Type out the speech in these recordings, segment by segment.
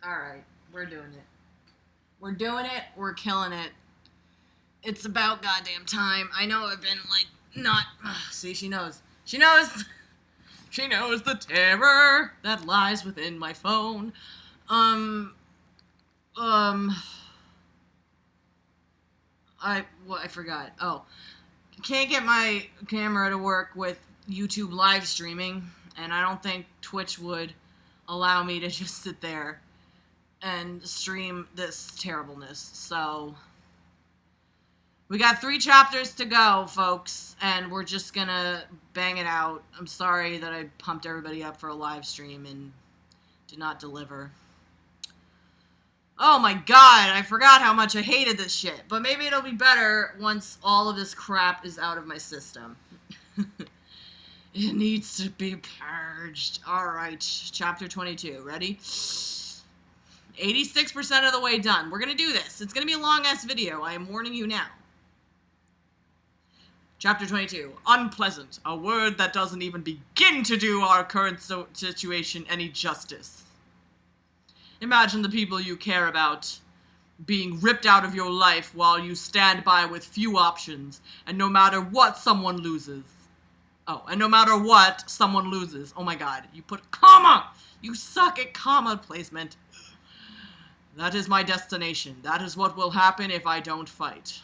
Alright, we're doing it. We're doing it, we're killing it. It's about goddamn time. I know I've been, like, not... see, she knows. She knows! She knows the terror that lies within my phone. I forgot. Oh. Can't get my camera to work with YouTube live streaming, and I don't think Twitch would allow me to just sit there and stream this terribleness. So we got 3 chapters to go, folks, and we're just gonna bang it out. I'm sorry that I pumped everybody up for a live stream and did not deliver. Oh my god, I forgot how much I hated this shit. But maybe it'll be better once all of this crap is out of my system. It needs to be purged. Alright, chapter 22. Ready? 86% of the way done. We're gonna do this. It's gonna be a long-ass video. I am warning you now. Chapter 22. Unpleasant. A word that doesn't even begin to do our current situation any justice. Imagine the people you care about being ripped out of your life while you stand by with few options, and no matter what, someone loses. Oh, and no matter what, someone loses. Oh my god, you put comma! You suck at comma placement. That is my destination. That is what will happen if I don't fight.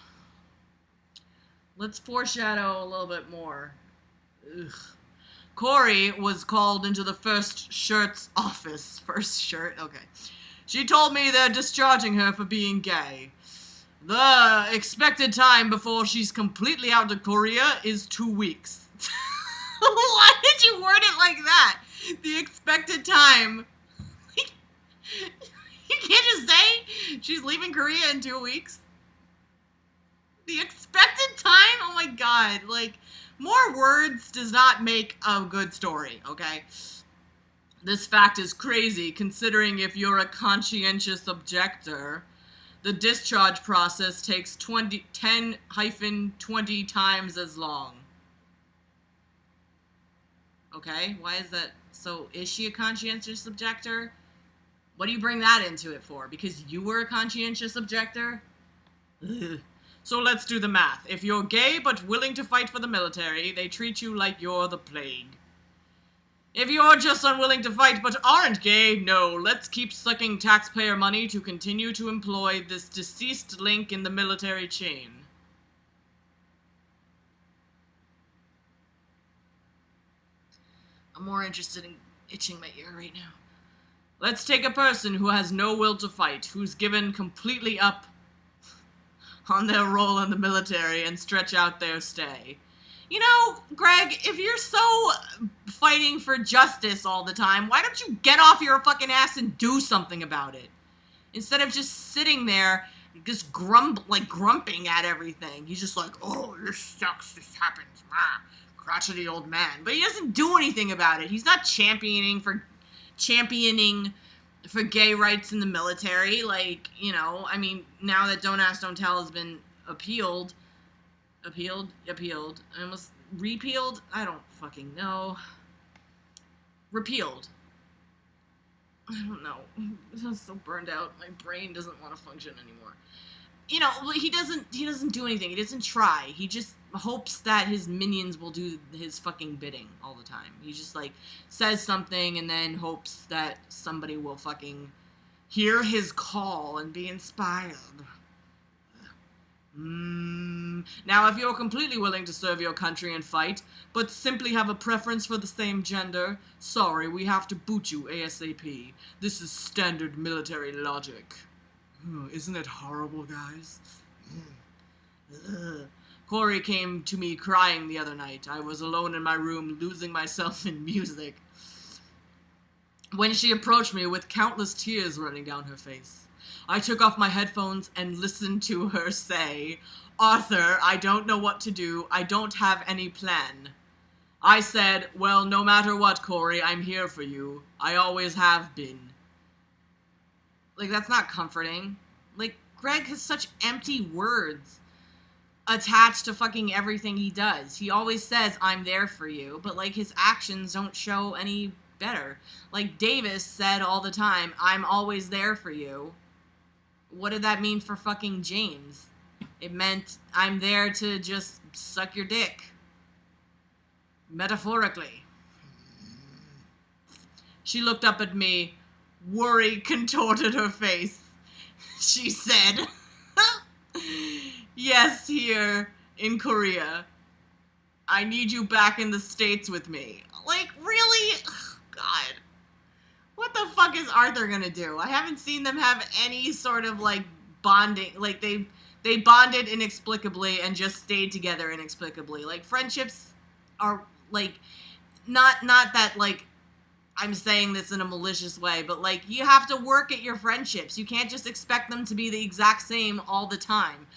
Let's foreshadow a little bit more. Ugh. Corey was called into the first shirt's office. First shirt? Okay. She told me they're discharging her for being gay. The expected time before she's completely out of Korea is 2 weeks. Why did you word it like that? The expected time. You can't just say she's leaving Korea in 2 weeks. The expected time? Oh my god. Like, more words does not make a good story, okay? This fact is crazy, considering if you're a conscientious objector, the discharge process takes 10-20 times as long. Okay, why is that? So, is she a conscientious objector? What do you bring that into it for? Because you were a conscientious objector? Ugh. So let's do the math. If you're gay but willing to fight for the military, they treat you like you're the plague. If you're just unwilling to fight but aren't gay, no, let's keep sucking taxpayer money to continue to employ this deceased link in the military chain. I'm more interested in itching my ear right now. Let's take a person who has no will to fight, who's given completely up on their role in the military and stretch out their stay. You know, Greg, if you're so fighting for justice all the time, why don't you get off your fucking ass and do something about it? Instead of just sitting there, just grumping at everything. He's just like, oh, this sucks, this happens, crotchety old man. But he doesn't do anything about it. He's not championing for gay rights in the military. Like, you know, I mean, now that Don't Ask, Don't Tell has been appealed. I almost repealed? I don't fucking know. Repealed. I don't know. I'm so burned out. My brain doesn't want to function anymore. You know, he doesn't do anything. He doesn't try. He just hopes that his minions will do his fucking bidding all the time. He just, like, says something and then hopes that somebody will fucking hear his call and be inspired. Now, if you're completely willing to serve your country and fight, but simply have a preference for the same gender, sorry, we have to boot you ASAP. This is standard military logic. Isn't it horrible, guys? Corey came to me crying the other night. I was alone in my room, losing myself in music, when she approached me with countless tears running down her face. I took off my headphones and listened to her say, Arthur, I don't know what to do. I don't have any plan. I said, well, no matter what, Corey, I'm here for you. I always have been. Like, that's not comforting. Like, Greg has such empty words attached to fucking everything he does. He always says, I'm there for you, but, like, his actions don't show any better. Like Davis said all the time, I'm always there for you. What did that mean for fucking James? It meant I'm there to just suck your dick. Metaphorically. She looked up at me. Worry contorted her face. She said, yes, here in Korea. I need you back in the States with me. Like, really? Ugh, God. What the fuck is Arthur gonna do? I haven't seen them have any sort of, like, bonding. Like, they bonded inexplicably and just stayed together inexplicably. Like, friendships are, like, not that, like, I'm saying this in a malicious way, but, like, you have to work at your friendships. You can't just expect them to be the exact same all the time.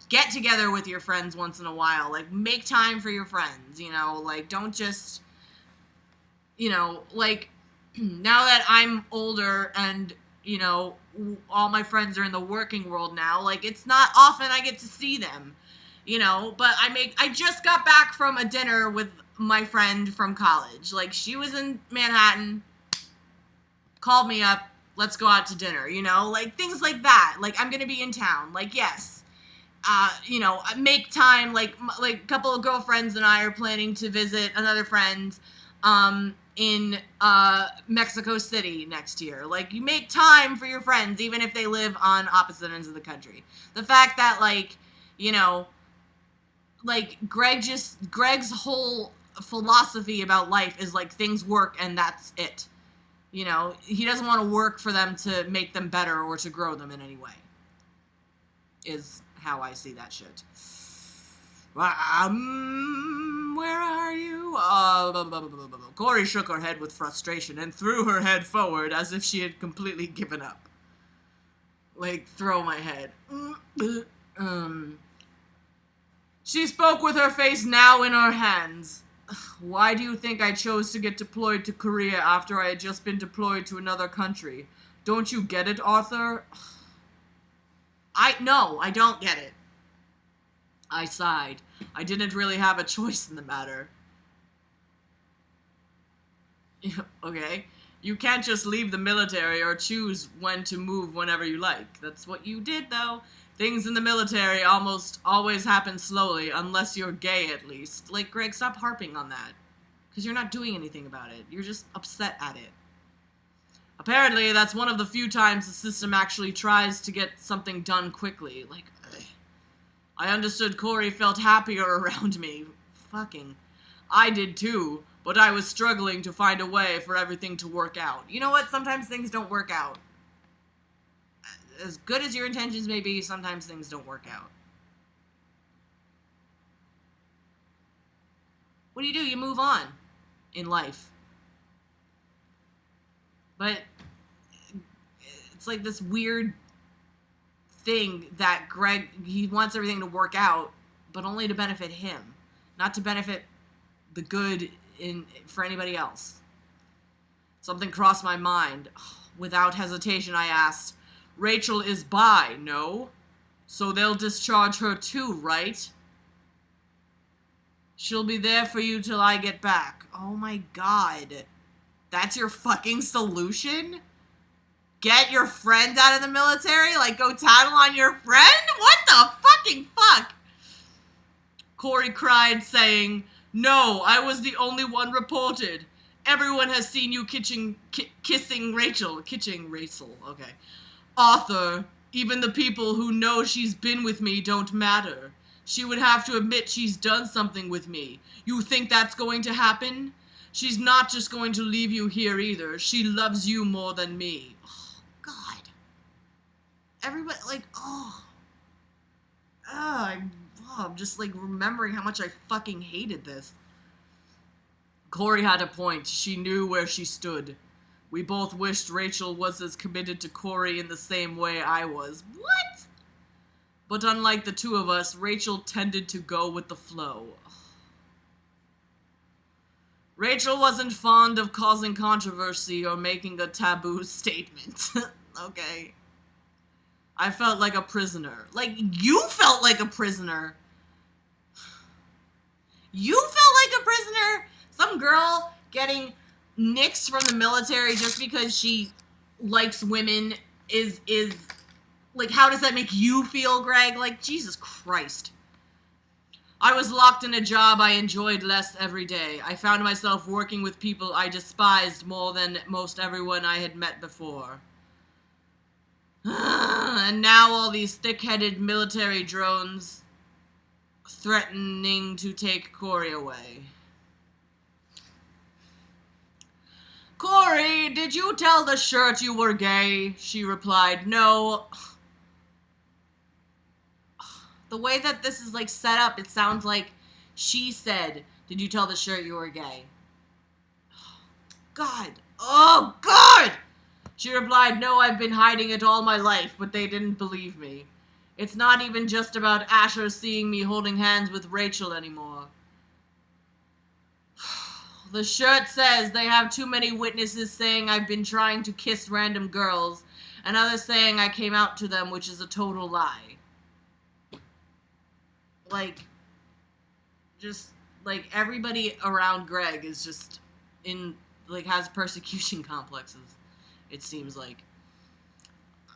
Get together with your friends once in a while. Like, make time for your friends, you know? Like, don't just, you know, like, now that I'm older and, you know, all my friends are in the working world now, like, it's not often I get to see them, you know? But I just got back from a dinner with my friend from college. Like, she was in Manhattan, called me up, let's go out to dinner, you know? Like, things like that. Like, I'm gonna be in town. Like, yes. You know, make time, like a couple of girlfriends and I are planning to visit another friend, in, Mexico City next year. Like, you make time for your friends, even if they live on opposite ends of the country. The fact that, like, you know, like, Greg's whole philosophy about life is, like, things work and that's it. You know, he doesn't want to work for them to make them better or to grow them in any way. Is how I see that shit. Where are you? Corey shook her head with frustration and threw her head forward as if she had completely given up. Like, throw my head. She spoke with her face now in her hands. Why do you think I chose to get deployed to Korea after I had just been deployed to another country? Don't you get it, Arthur? No, I don't get it. I sighed. I didn't really have a choice in the matter. Okay. You can't just leave the military or choose when to move whenever you like. That's what you did, though. Things in the military almost always happen slowly, unless you're gay, at least. Like, Greg, stop harping on that. Because you're not doing anything about it. You're just upset at it. Apparently, that's one of the few times the system actually tries to get something done quickly. Like, I understood Corey felt happier around me. Fucking. I did too, but I was struggling to find a way for everything to work out. You know what? Sometimes things don't work out. As good as your intentions may be, sometimes things don't work out. What do? You move on in life. But it's like this weird thing that Greg, he wants everything to work out, but only to benefit him, not to benefit the good for anybody else. Something crossed my mind. Without hesitation, I asked, Rachel is bi, no? So they'll discharge her too, right? She'll be there for you till I get back. Oh my God. That's your fucking solution? Get your friend out of the military? Like, go tattle on your friend? What the fucking fuck? Corey cried, saying, No, I was the only one reported. Everyone has seen you kissing Rachel. Kitching Rachel, okay. Arthur, even the people who know she's been with me don't matter. She would have to admit she's done something with me. You think that's going to happen? She's not just going to leave you here either. She loves you more than me. Oh, God. Everybody, like, I'm just, like, remembering how much I fucking hated this. Corey had a point. She knew where she stood. We both wished Rachel was as committed to Corey in the same way I was. What? But unlike the two of us, Rachel tended to go with the flow. Rachel wasn't fond of causing controversy or making a taboo statement. Okay. I felt like a prisoner. Like, you felt like a prisoner. You felt like a prisoner? Some girl getting nixed from the military just because she likes women is like, how does that make you feel, Greg? Like, Jesus Christ. I was locked in a job I enjoyed less every day. I found myself working with people I despised more than most everyone I had met before. And now all these thick-headed military drones threatening to take Corey away. Corey, did you tell the shirt you were gay? She replied, no. The way that this is, like, set up, it sounds like she said, did you tell the shirt you were gay? God. Oh, God! She replied, no, I've been hiding it all my life, but they didn't believe me. It's not even just about Asher seeing me holding hands with Rachel anymore. The shirt says they have too many witnesses saying I've been trying to kiss random girls, and others saying I came out to them, which is a total lie. Like, just, like, everybody around Greg is just has persecution complexes, it seems like.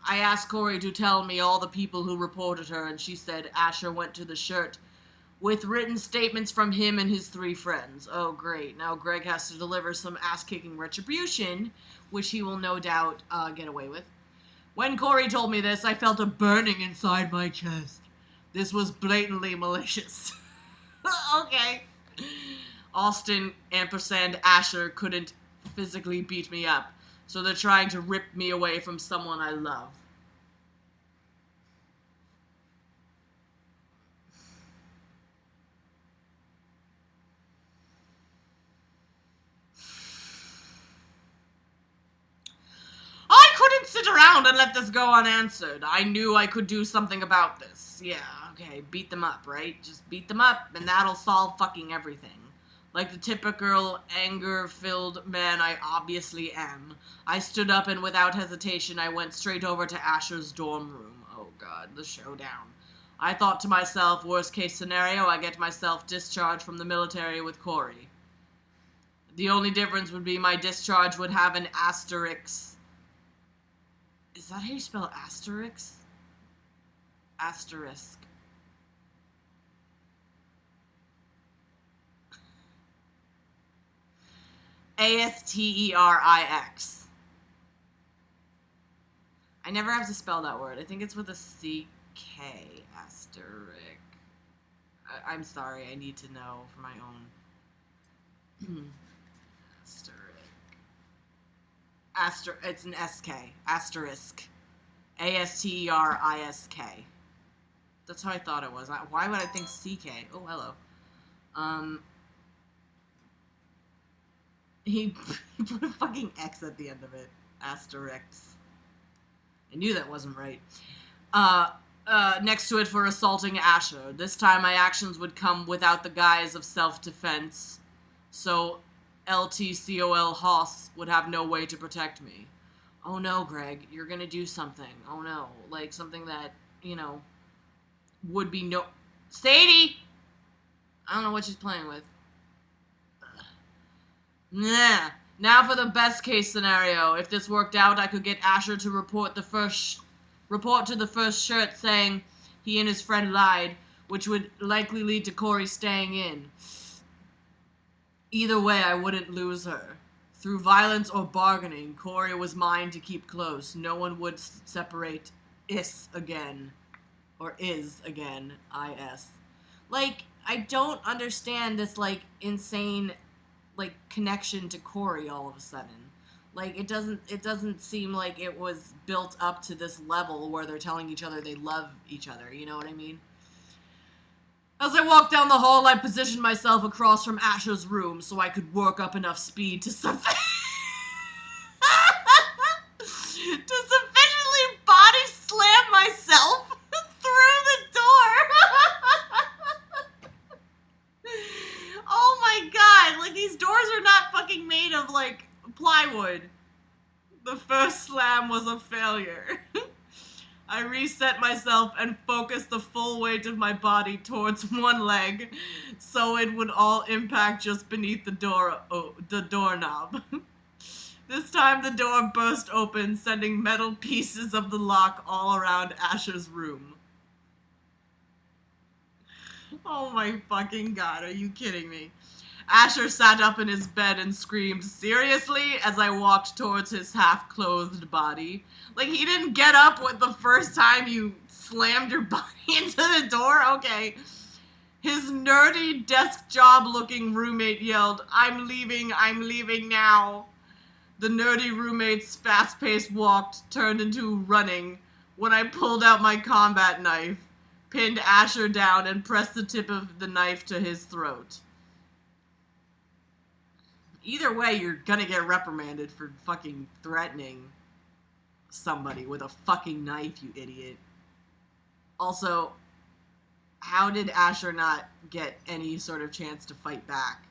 I asked Corey to tell me all the people who reported her, and she said Asher went to the shirt with written statements from him and his 3 friends. Oh, great. Now Greg has to deliver some ass-kicking retribution, which he will no doubt get away with. When Corey told me this, I felt a burning inside my chest. This was blatantly malicious. Okay. Austin & Asher couldn't physically beat me up, so they're trying to rip me away from someone I love. I couldn't sit around and let this go unanswered. I knew I could do something about this. Yeah, okay, beat them up, right? Just beat them up, and that'll solve fucking everything. Like the typical anger-filled man I obviously am. I stood up and without hesitation I went straight over to Asher's dorm room. Oh god, the showdown. I thought to myself, worst case scenario, I get myself discharged from the military with Corey. The only difference would be my discharge would have an asterisk. Is that how you spell asterisk? Asterisk. A-S-T-E-R-I-X. I never have to spell that word. I think it's with a C-K. Asterisk. I'm sorry. I need to know for my own. Asterisk. It's an S-K. Asterisk. A-S-T-E-R-I-S-K. That's how I thought it was. Why would I think C-K? Oh, hello. He put a fucking X at the end of it. Asterisk. I knew that wasn't right. Next to it for assaulting Asher. This time my actions would come without the guise of self-defense. So LTCOL Hoss would have no way to protect me. Oh no, Greg, you're gonna do something. Oh no. Like something that, you know, would be no... Sadie! I don't know what she's playing with. Nah. Now for the best case scenario. If this worked out, I could get Asher to report to the first shirt saying he and his friend lied, which would likely lead to Corey staying in. Either way, I wouldn't lose her. Through violence or bargaining, Corey was mine to keep close. No one would separate is again. Or is again. I-S. Like, I don't understand this, like, insane... like connection to Corey all of a sudden. Like it doesn't seem like it was built up to this level where they're telling each other they love each other, you know what I mean? As I walked down the hall, I positioned myself across from Asher's room so I could work up enough speed to sufficiently body slam myself through the door. Oh my god, like these doors are not fucking made of like plywood. The first slam was a failure. I reset myself and focused the full weight of my body towards one leg so it would all impact just beneath the doorknob. This time the door burst open, sending metal pieces of the lock all around Asher's room. Oh my fucking god, are you kidding me? Asher sat up in his bed and screamed, "Seriously?" as I walked towards his half-clothed body. Like, he didn't get up with the first time you slammed your body into the door? Okay. His nerdy desk job-looking roommate yelled, I'm leaving now." The nerdy roommate's fast-paced walk turned into running when I pulled out my combat knife, pinned Asher down, and pressed the tip of the knife to his throat. Either way, you're gonna get reprimanded for fucking threatening somebody with a fucking knife, you idiot. Also, how did Asher not get any sort of chance to fight back?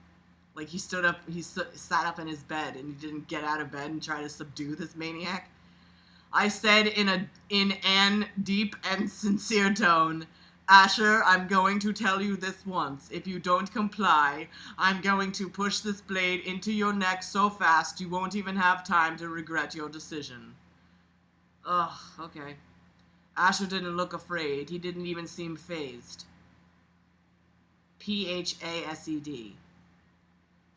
Like, he sat up in his bed and he didn't get out of bed and try to subdue this maniac. I said in an deep and sincere tone, "Asher, I'm going to tell you this once. If you don't comply, I'm going to push this blade into your neck so fast you won't even have time to regret your decision." Ugh, okay. Asher didn't look afraid. He didn't even seem phased. Phased.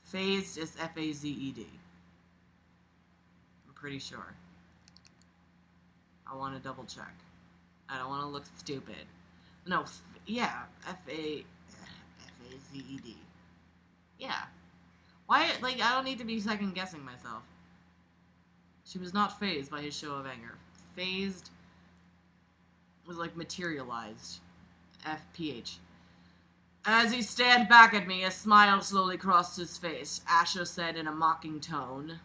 Phased is F-A-Z-E-D. I'm pretty sure. I want to double check. I don't want to look stupid. No, yeah, F-A-Z-E-D. Yeah. Why, like, I don't need to be second guessing myself. She was not phased by his show of anger. Phased was like materialized. F-P-H. As he stared back at me, a smile slowly crossed his face. Asher said in a mocking tone,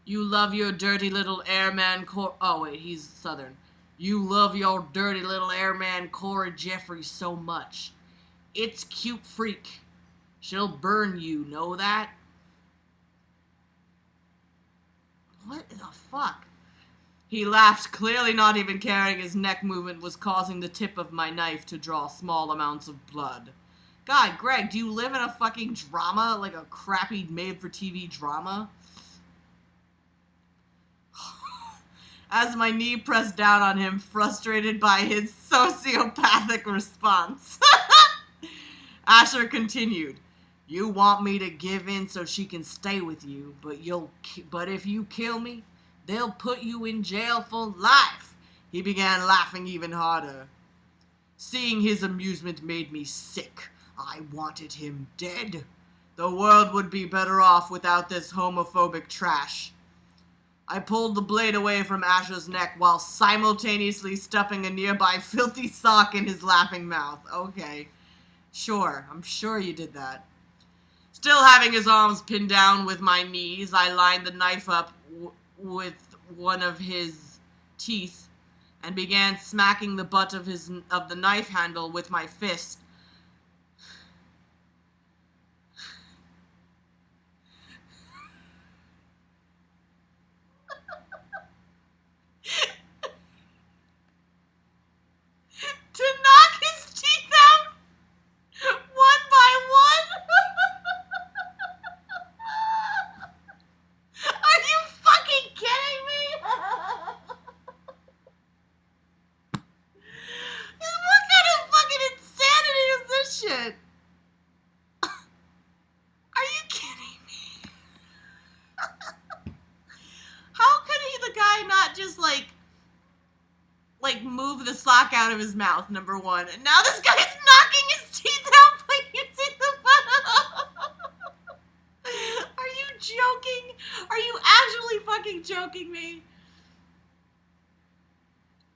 "You love your dirty little airman oh wait, he's Southern. You love your dirty little airman Cora Jeffrey so much. It's cute freak. She'll burn you, know that?" What the fuck? He laughed, clearly not even caring his neck movement was causing the tip of my knife to draw small amounts of blood. God, Greg, do you live in a fucking drama? Like a crappy made-for-TV drama? As my knee pressed down on him, frustrated by his sociopathic response. Asher continued, "You want me to give in so she can stay with you, but if you kill me, they'll put you in jail for life." He began laughing even harder. Seeing his amusement made me sick. I wanted him dead. The world would be better off without this homophobic trash. I pulled the blade away from Asher's neck while simultaneously stuffing a nearby filthy sock in his laughing mouth. Okay. Sure, I'm sure you did that. Still having his arms pinned down with my knees, I lined the knife up with one of his teeth and began smacking the butt of the knife handle with my fist. To knock his teeth out one by one. Are you fucking kidding me? What kind of fucking insanity is this shit? Are you kidding me? How could the guy not just like move the sock out of his mouth, number one, and now this guy's knocking his teeth out by using the butt. Are you joking? Are you actually fucking joking me?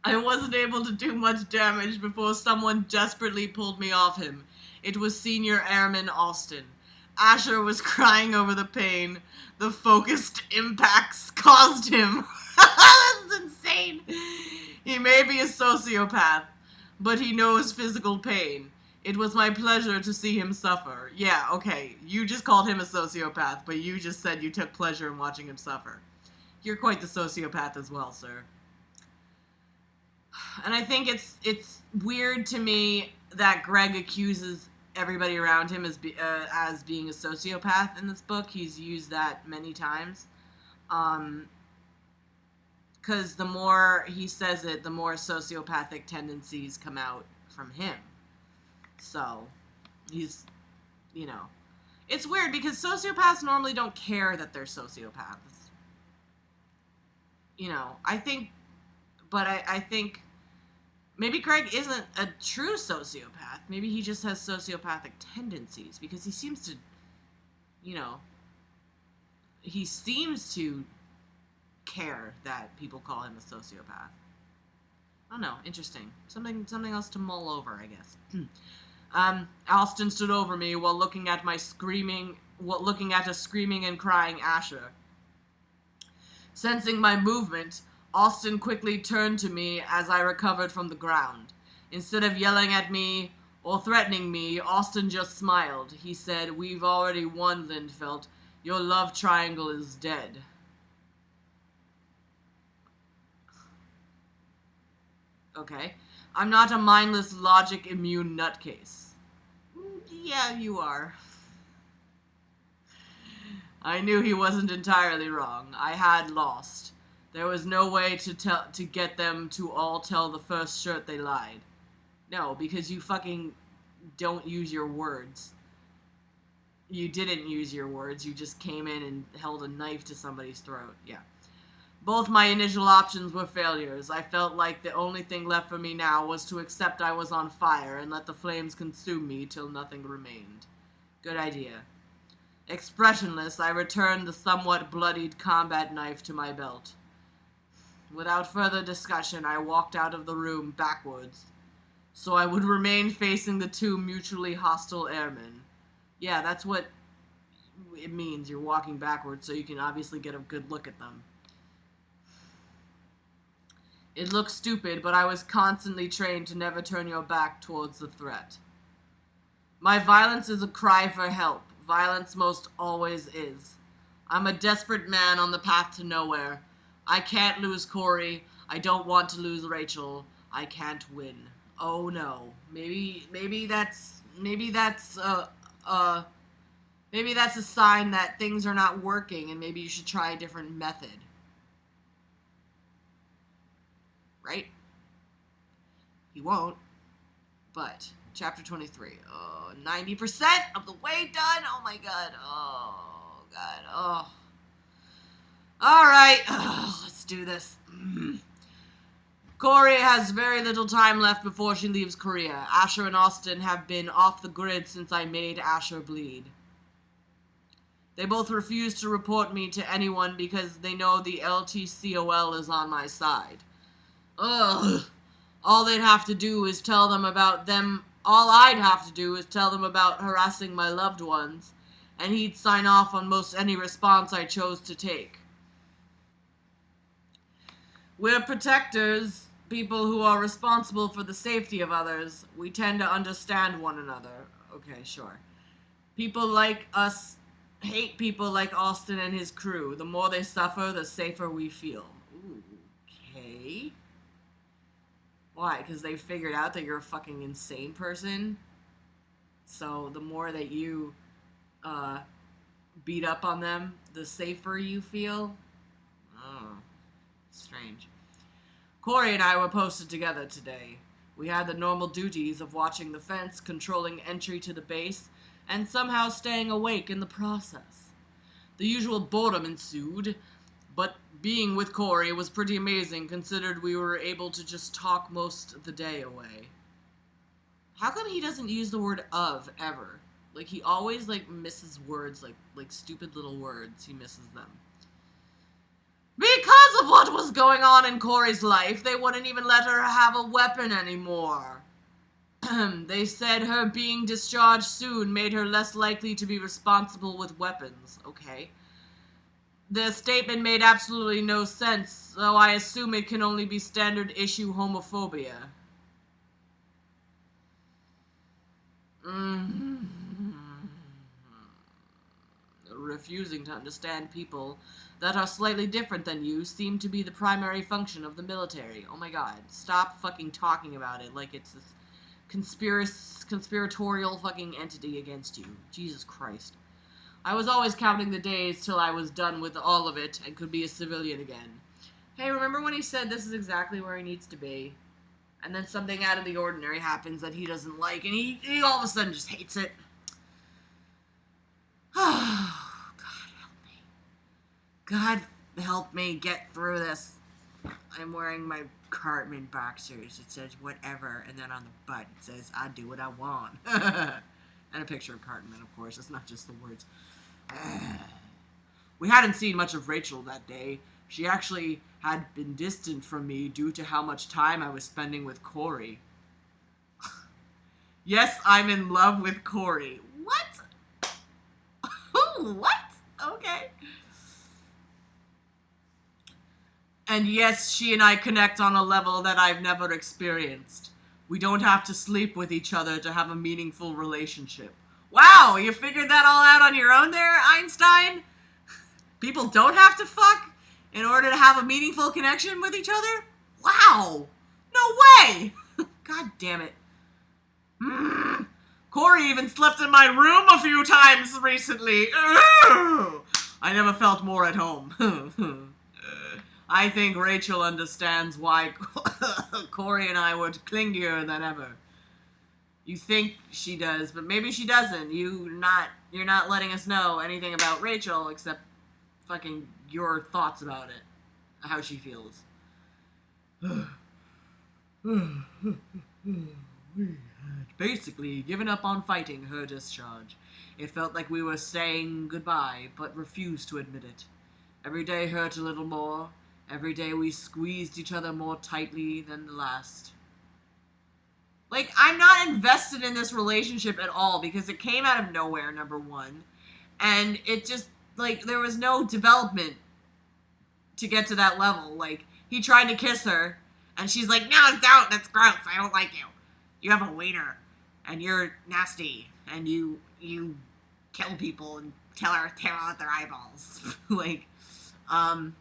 I wasn't able to do much damage before someone desperately pulled me off him. It was Senior Airman Alston. Asher was crying over the pain the focused impacts caused him. That's insane. He may be a sociopath, but he knows physical pain. It was my pleasure to see him suffer. Yeah, okay, you just called him a sociopath, but you just said you took pleasure in watching him suffer. You're quite the sociopath as well, sir. And I think it's weird to me that Greg accuses everybody around him as being a sociopath in this book. He's used that many times. Because the more he says it, the more sociopathic tendencies come out from him. So, he's, you know. It's weird because sociopaths normally don't care that they're sociopaths. You know, I think maybe Greg isn't a true sociopath. Maybe he just has sociopathic tendencies because he seems to, you know, he seems to care that people call him a sociopath. I don't know. Interesting. Something else to mull over, I guess. Alston stood over me while looking at a screaming and crying Asher. Sensing my movement, Alston quickly turned to me as I recovered from the ground. Instead of yelling at me or threatening me, Alston just smiled. He said, "We've already won, Lindfeld. Your love triangle is dead." Okay. I'm not a mindless, logic-immune nutcase. Yeah, you are. I knew he wasn't entirely wrong. I had lost. There was no way to get them to all tell the first shirt they lied. No, because you fucking don't use your words. You didn't use your words. You just came in and held a knife to somebody's throat. Yeah. Both my initial options were failures. I felt like the only thing left for me now was to accept I was on fire and let the flames consume me till nothing remained. Good idea. Expressionless, I returned the somewhat bloodied combat knife to my belt. Without further discussion, I walked out of the room backwards, so I would remain facing the two mutually hostile airmen. Yeah, that's what it means. You're walking backwards, so you can obviously get a good look at them. It looked stupid, but I was constantly trained to never turn your back towards the threat. My violence is a cry for help. Violence most always is. I'm a desperate man on the path to nowhere. I can't lose Corey. I don't want to lose Rachel. I can't win. Oh no. Maybe that's a sign that things are not working and maybe you should try a different method. Right? He won't. But, chapter 23. Oh, 90% of the way done. Oh my god. Oh, god. Oh. Alright. Let's do this. Corey has very little time left before she leaves Korea. Asher and Austin have been off the grid since I made Asher bleed. They both refuse to report me to anyone because they know the LTCOL is on my side. Ugh. All I'd have to do is tell them about harassing my loved ones, and he'd sign off on most any response I chose to take. We're protectors, people who are responsible for the safety of others. We tend to understand one another. Okay, sure. People like us hate people like Austin and his crew. The more they suffer, the safer we feel. Ooh, okay. Why? Because they figured out that you're a fucking insane person? So the more that you beat up on them, the safer you feel? Oh, strange. Corey and I were posted together today. We had the normal duties of watching the fence, controlling entry to the base, and somehow staying awake in the process. The usual boredom ensued, but being with Corey was pretty amazing, considered we were able to just talk most of the day away. How come he doesn't use the word of, ever? Like, he always, misses words, like stupid little words. He misses them. Because of what was going on in Corey's life, they wouldn't even let her have a weapon anymore. They said her being discharged soon made her less likely to be responsible with weapons. Okay. The statement made absolutely no sense, so I assume it can only be standard issue homophobia. Refusing to understand people that are slightly different than you seem to be the primary function of the military. Oh my god, stop fucking talking about it like it's this conspiratorial fucking entity against you. Jesus Christ. I was always counting the days till I was done with all of it and could be a civilian again. Hey, remember when he said this is exactly where he needs to be? And then something out of the ordinary happens that he doesn't like, and he all of a sudden just hates it. Oh, God help me. God help me get through this. I'm wearing my Cartman boxers. It says whatever, and then on the butt it says I do what I want. And a picture of Cartman, of course. It's not just the words. We hadn't seen much of Rachel that day. She actually had been distant from me due to how much time I was spending with Corey. Yes, I'm in love with Corey. What? What? Okay. And yes, she and I connect on a level that I've never experienced. We don't have to sleep with each other to have a meaningful relationship. Wow, you figured that all out on your own there, Einstein? People don't have to fuck in order to have a meaningful connection with each other? Wow! No way! God damn it. Corey even slept in my room a few times recently. I never felt more at home. I think Rachel understands why Corey and I were clingier than ever. You think she does, but maybe she doesn't. You're not letting us know anything about Rachel except fucking your thoughts about it. How she feels. We had basically given up on fighting her discharge. It felt like we were saying goodbye, but refused to admit it. Every day hurt a little more. Every day we squeezed each other more tightly than the last. Like, I'm not invested in this relationship at all because it came out of nowhere, number one. And it just, like, there was no development to get to that level. Like, he tried to kiss her, and she's like, no, don't, that's gross, I don't like you. You have a wiener, and you're nasty, and you kill people and tear out their eyeballs. Like, and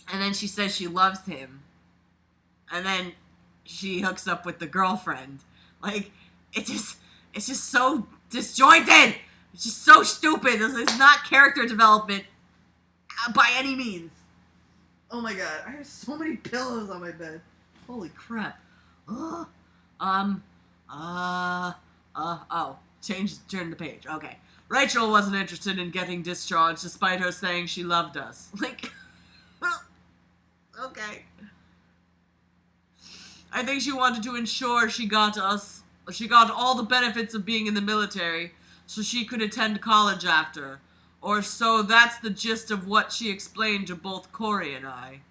then she says she loves him, and then she hooks up with the girlfriend. Like, it's just so disjointed. It's just so stupid. This is not character development by any means. Oh my god, I have so many pillows on my bed. Holy crap. Oh, turn the page. Okay. Rachel wasn't interested in getting discharged despite her saying she loved us. Like, okay. I think she wanted to ensure she got all the benefits of being in the military so she could attend college after. Or so that's the gist of what she explained to both Corey and I.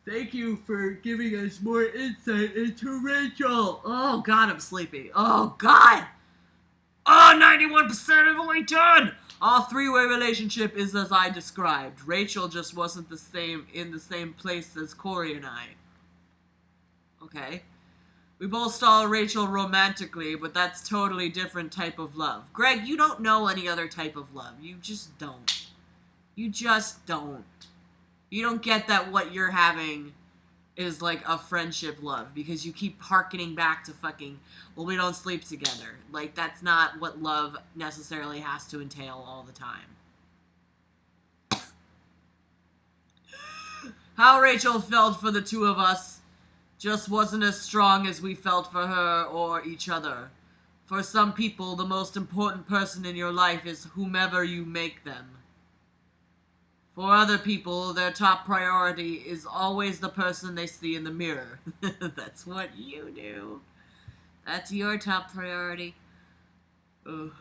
Thank you for giving us more insight into Rachel. Oh god, I'm sleepy. Oh god! Oh, 91% of the way done! Our three-way relationship is as I described. Rachel just wasn't in the same place as Corey and I. Okay. We both saw Rachel romantically, but that's totally different type of love. Greg, you don't know any other type of love. You just don't. You just don't. You don't get that what you're having is like a friendship love because you keep harkening back to fucking, well, we don't sleep together. Like, that's not what love necessarily has to entail all the time. How Rachel felt for the two of us just wasn't as strong as we felt for her or each other. For some people, the most important person in your life is whomever you make them. For other people, their top priority is always the person they see in the mirror. That's what you do. That's your top priority. Oh,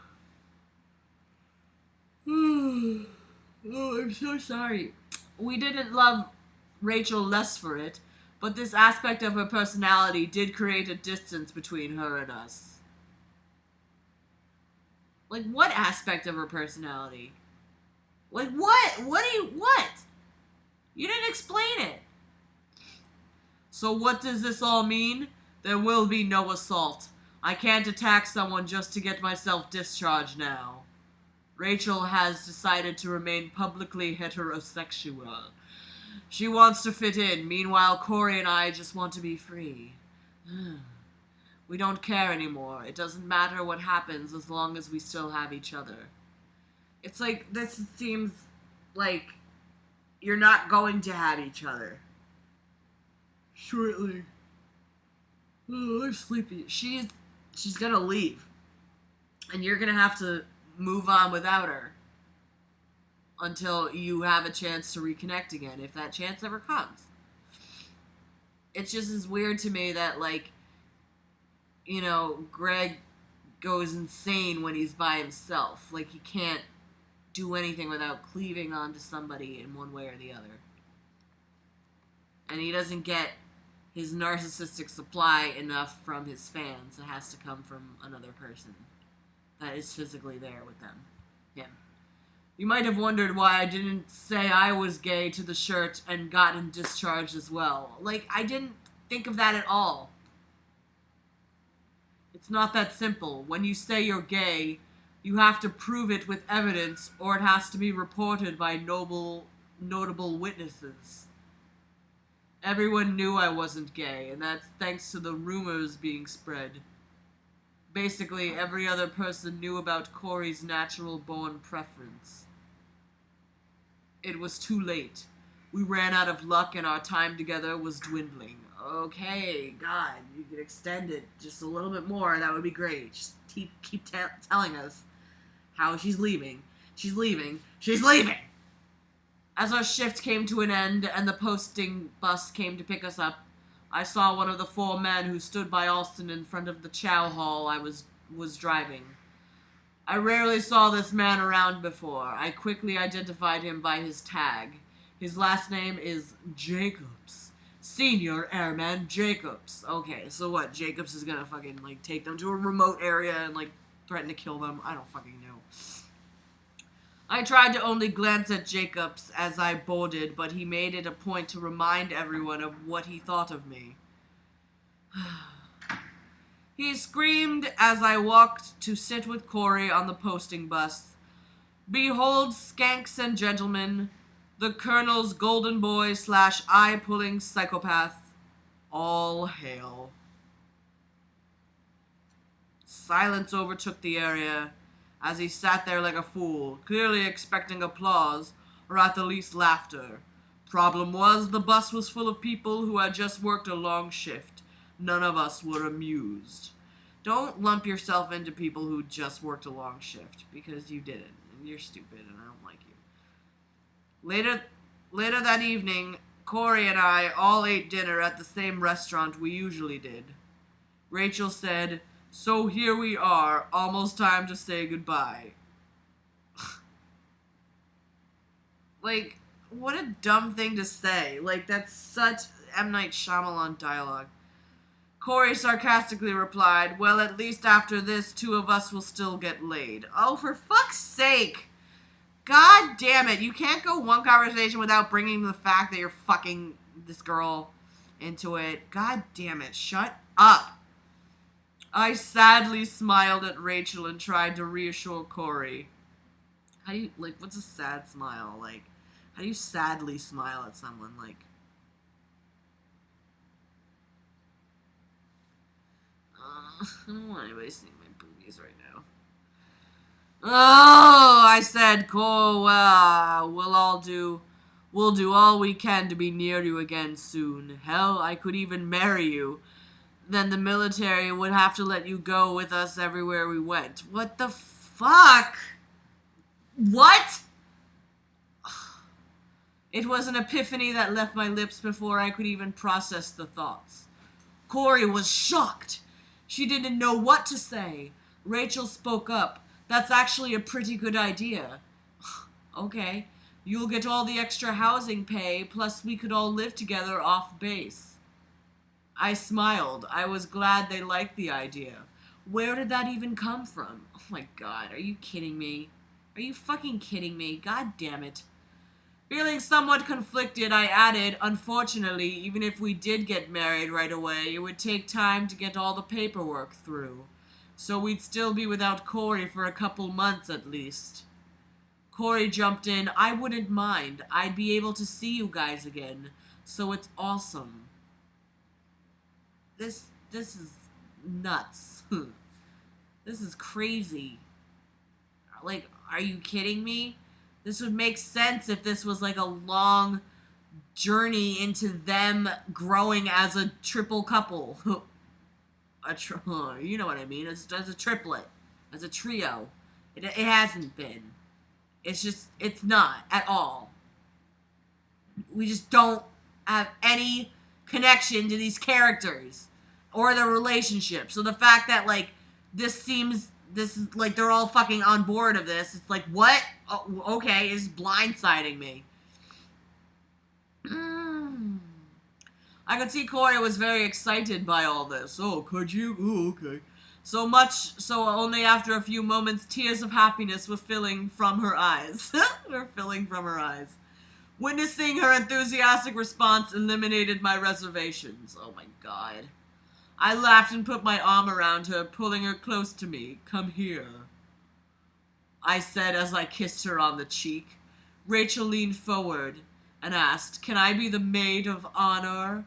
I'm so sorry. We didn't love Rachel less for it, but this aspect of her personality did create a distance between her and us. Like, what aspect of her personality? Like, what? What? You didn't explain it. So what does this all mean? There will be no assault. I can't attack someone just to get myself discharged now. Rachel has decided to remain publicly heterosexual. She wants to fit in. Meanwhile, Corey and I just want to be free. We don't care anymore. It doesn't matter what happens as long as we still have each other. It's like, this seems like you're not going to have each other. Shortly. Oh, I'm sleepy. She's gonna leave. And you're gonna have to move on without her. Until you have a chance to reconnect again, if that chance ever comes. It's just as weird to me that, like, you know, Greg goes insane when he's by himself. Like, he can't do anything without cleaving onto somebody in one way or the other. And he doesn't get his narcissistic supply enough from his fans. It has to come from another person that is physically there with them. Him. You might have wondered why I didn't say I was gay to the shirt and gotten discharged as well. Like, I didn't think of that at all. It's not that simple. When you say you're gay, you have to prove it with evidence, or it has to be reported by notable witnesses. Everyone knew I wasn't gay, and that's thanks to the rumors being spread. Basically, every other person knew about Corey's natural-born preference. It was too late. We ran out of luck and our time together was dwindling. Okay, God, you could extend it just a little bit more, that would be great. Just keep telling us how she's leaving. She's leaving. She's leaving! As our shift came to an end and the posting bus came to pick us up, I saw one of the 4 men who stood by Alston in front of the chow hall I was driving. I rarely saw this man around before. I quickly identified him by his tag. His last name is Jacobs. Senior Airman Jacobs. Okay, so what? Jacobs is gonna fucking, like, take them to a remote area and, like, threaten to kill them? I don't fucking know. I tried to only glance at Jacobs as I boarded, but he made it a point to remind everyone of what he thought of me. He screamed as I walked to sit with Corey on the posting bus. Behold, skanks and gentlemen, the Colonel's golden boy / eye-pulling psychopath. All hail. Silence overtook the area as he sat there like a fool, clearly expecting applause, or at the least laughter. Problem was, the bus was full of people who had just worked a long shift. None of us were amused. Don't lump yourself into people who just worked a long shift, because you didn't, and you're stupid, and I don't like you. Later that evening, Corey and I all ate dinner at the same restaurant we usually did. Rachel said, "So here we are, almost time to say goodbye." Like, what a dumb thing to say. Like, that's such M. Night Shyamalan dialogue. Corey sarcastically replied, "Well, at least after this, 2 of us will still get laid." Oh, for fuck's sake! God damn it, you can't go one conversation without bringing the fact that you're fucking this girl into it. God damn it, shut up! I sadly smiled at Rachel and tried to reassure Corey. How do you, like, what's a sad smile? Like, how do you sadly smile at someone? Like, I don't want anybody seeing my boobies right now. Oh, I said, Cole, we'll do all we can to be near you again soon. Hell, I could even marry you. Then the military would have to let you go with us everywhere we went. What the fuck? What? It was an epiphany that left my lips before I could even process the thoughts. Corey was shocked. She didn't know what to say. Rachel spoke up. "That's actually a pretty good idea." Okay. "You'll get all the extra housing pay, plus we could all live together off base." I smiled. I was glad they liked the idea. Where did that even come from? Oh my god, are you kidding me? Are you fucking kidding me? God damn it. Feeling somewhat conflicted, I added, "Unfortunately, even if we did get married right away, it would take time to get all the paperwork through. So we'd still be without Corey for a couple months at least." Corey jumped in. "I wouldn't mind. I'd be able to see you guys again. So it's awesome." This is nuts. This is crazy. Like, are you kidding me? This would make sense if this was like a long journey into them growing as a triple couple. You know what I mean? As a triplet, as a trio. It hasn't been. It's not at all. We just don't have any connection to these characters or their relationship. So the fact that, like, this is, like, they're all fucking on board of this, it's like, what? Oh, okay, it's blindsiding me. I could see Corey was very excited by all this. Oh, could you? Oh, okay. So much, so only after a few moments, tears of happiness were filling from her eyes. Witnessing her enthusiastic response eliminated my reservations. Oh my god. I laughed and put my arm around her, pulling her close to me. Come here, I said as I kissed her on the cheek. Rachel leaned forward and asked, can I be the maid of honor?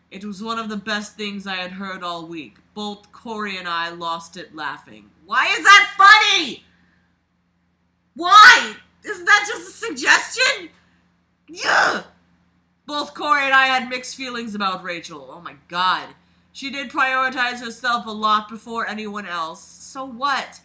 It was one of the best things I had heard all week. Both Corey and I lost it laughing. Why is that funny? Why? Isn't that just a suggestion? Yeah. Both Corey and I had mixed feelings about Rachel. Oh my god. She did prioritize herself a lot before anyone else. So what?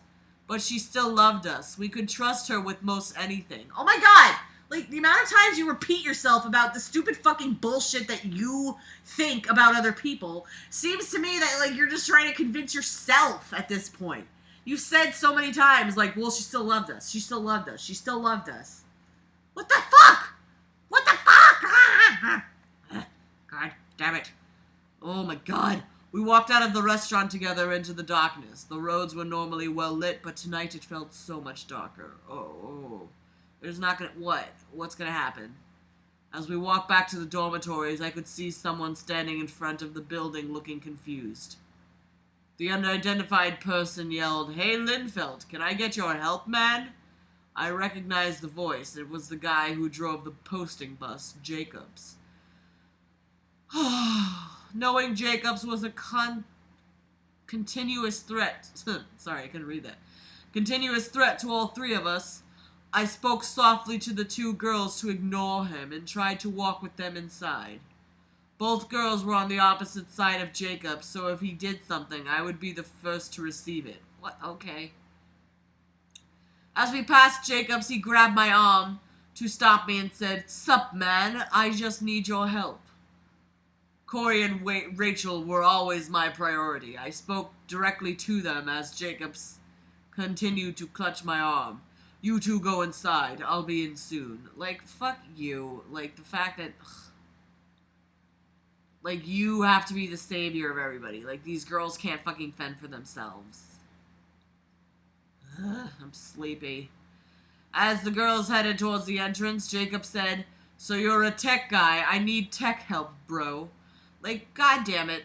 But she still loved us. We could trust her with most anything. Oh my god! Like, the amount of times you repeat yourself about the stupid fucking bullshit that you think about other people seems to me that, like, you're just trying to convince yourself at this point. You've said so many times, like, well, she still loved us. She still loved us. She still loved us. What the fuck? What the fuck? God damn it. Oh my god. We walked out of the restaurant together into the darkness. The roads were normally well lit, but tonight it felt so much darker. Oh. There's not gonna... What? What's gonna happen? As we walked back to the dormitories, I could see someone standing in front of the building looking confused. The unidentified person yelled, Hey, Linfeld, can I get your help, man? I recognized the voice. It was the guy who drove the posting bus, Jacobs. Knowing Jacobs was a continuous threat... Sorry, I couldn't read that. Continuous threat to all three of us, I spoke softly to the two girls to ignore him and tried to walk with them inside. Both girls were on the opposite side of Jacob, so if he did something, I would be the first to receive it. What? Okay. As we passed Jacobs, he grabbed my arm to stop me and said, Sup, man, I just need your help. Corey and Rachel were always my priority. I spoke directly to them as Jacobs continued to clutch my arm. You two go inside. I'll be in soon. Like, fuck you. Like, the fact that... Like, you have to be the savior of everybody. Like, these girls can't fucking fend for themselves. I'm sleepy. As the girls headed towards the entrance, Jacob said, So you're a tech guy. I need tech help, bro. Like, goddammit.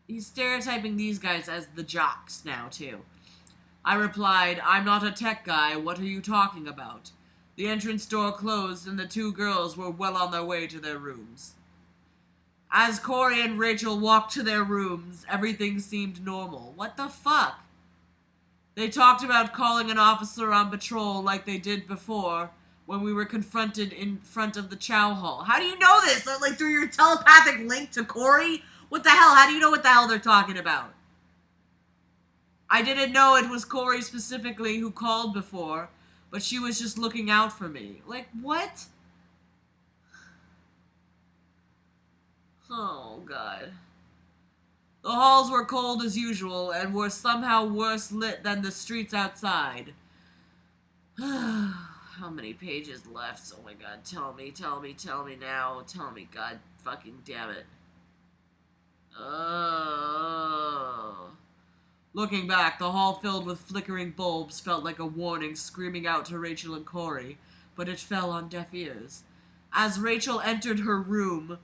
He's stereotyping these guys as the jocks now, too. I replied, I'm not a tech guy, what are you talking about? The entrance door closed and the two girls were well on their way to their rooms. As Corey and Rachel walked to their rooms, everything seemed normal. What the fuck? They talked about calling an officer on patrol like they did before when we were confronted in front of the chow hall. How do you know this? Like, through your telepathic link to Corey? What the hell? How do you know what the hell they're talking about? I didn't know it was Corey specifically who called before, but she was just looking out for me. Like, what? Oh, God. The halls were cold as usual and were somehow worse lit than the streets outside. How many pages left? Oh my god, tell me now. Tell me, god fucking damn it. Oh. Looking back, the hall filled with flickering bulbs felt like a warning screaming out to Rachel and Corey, but it fell on deaf ears. As Rachel entered her room,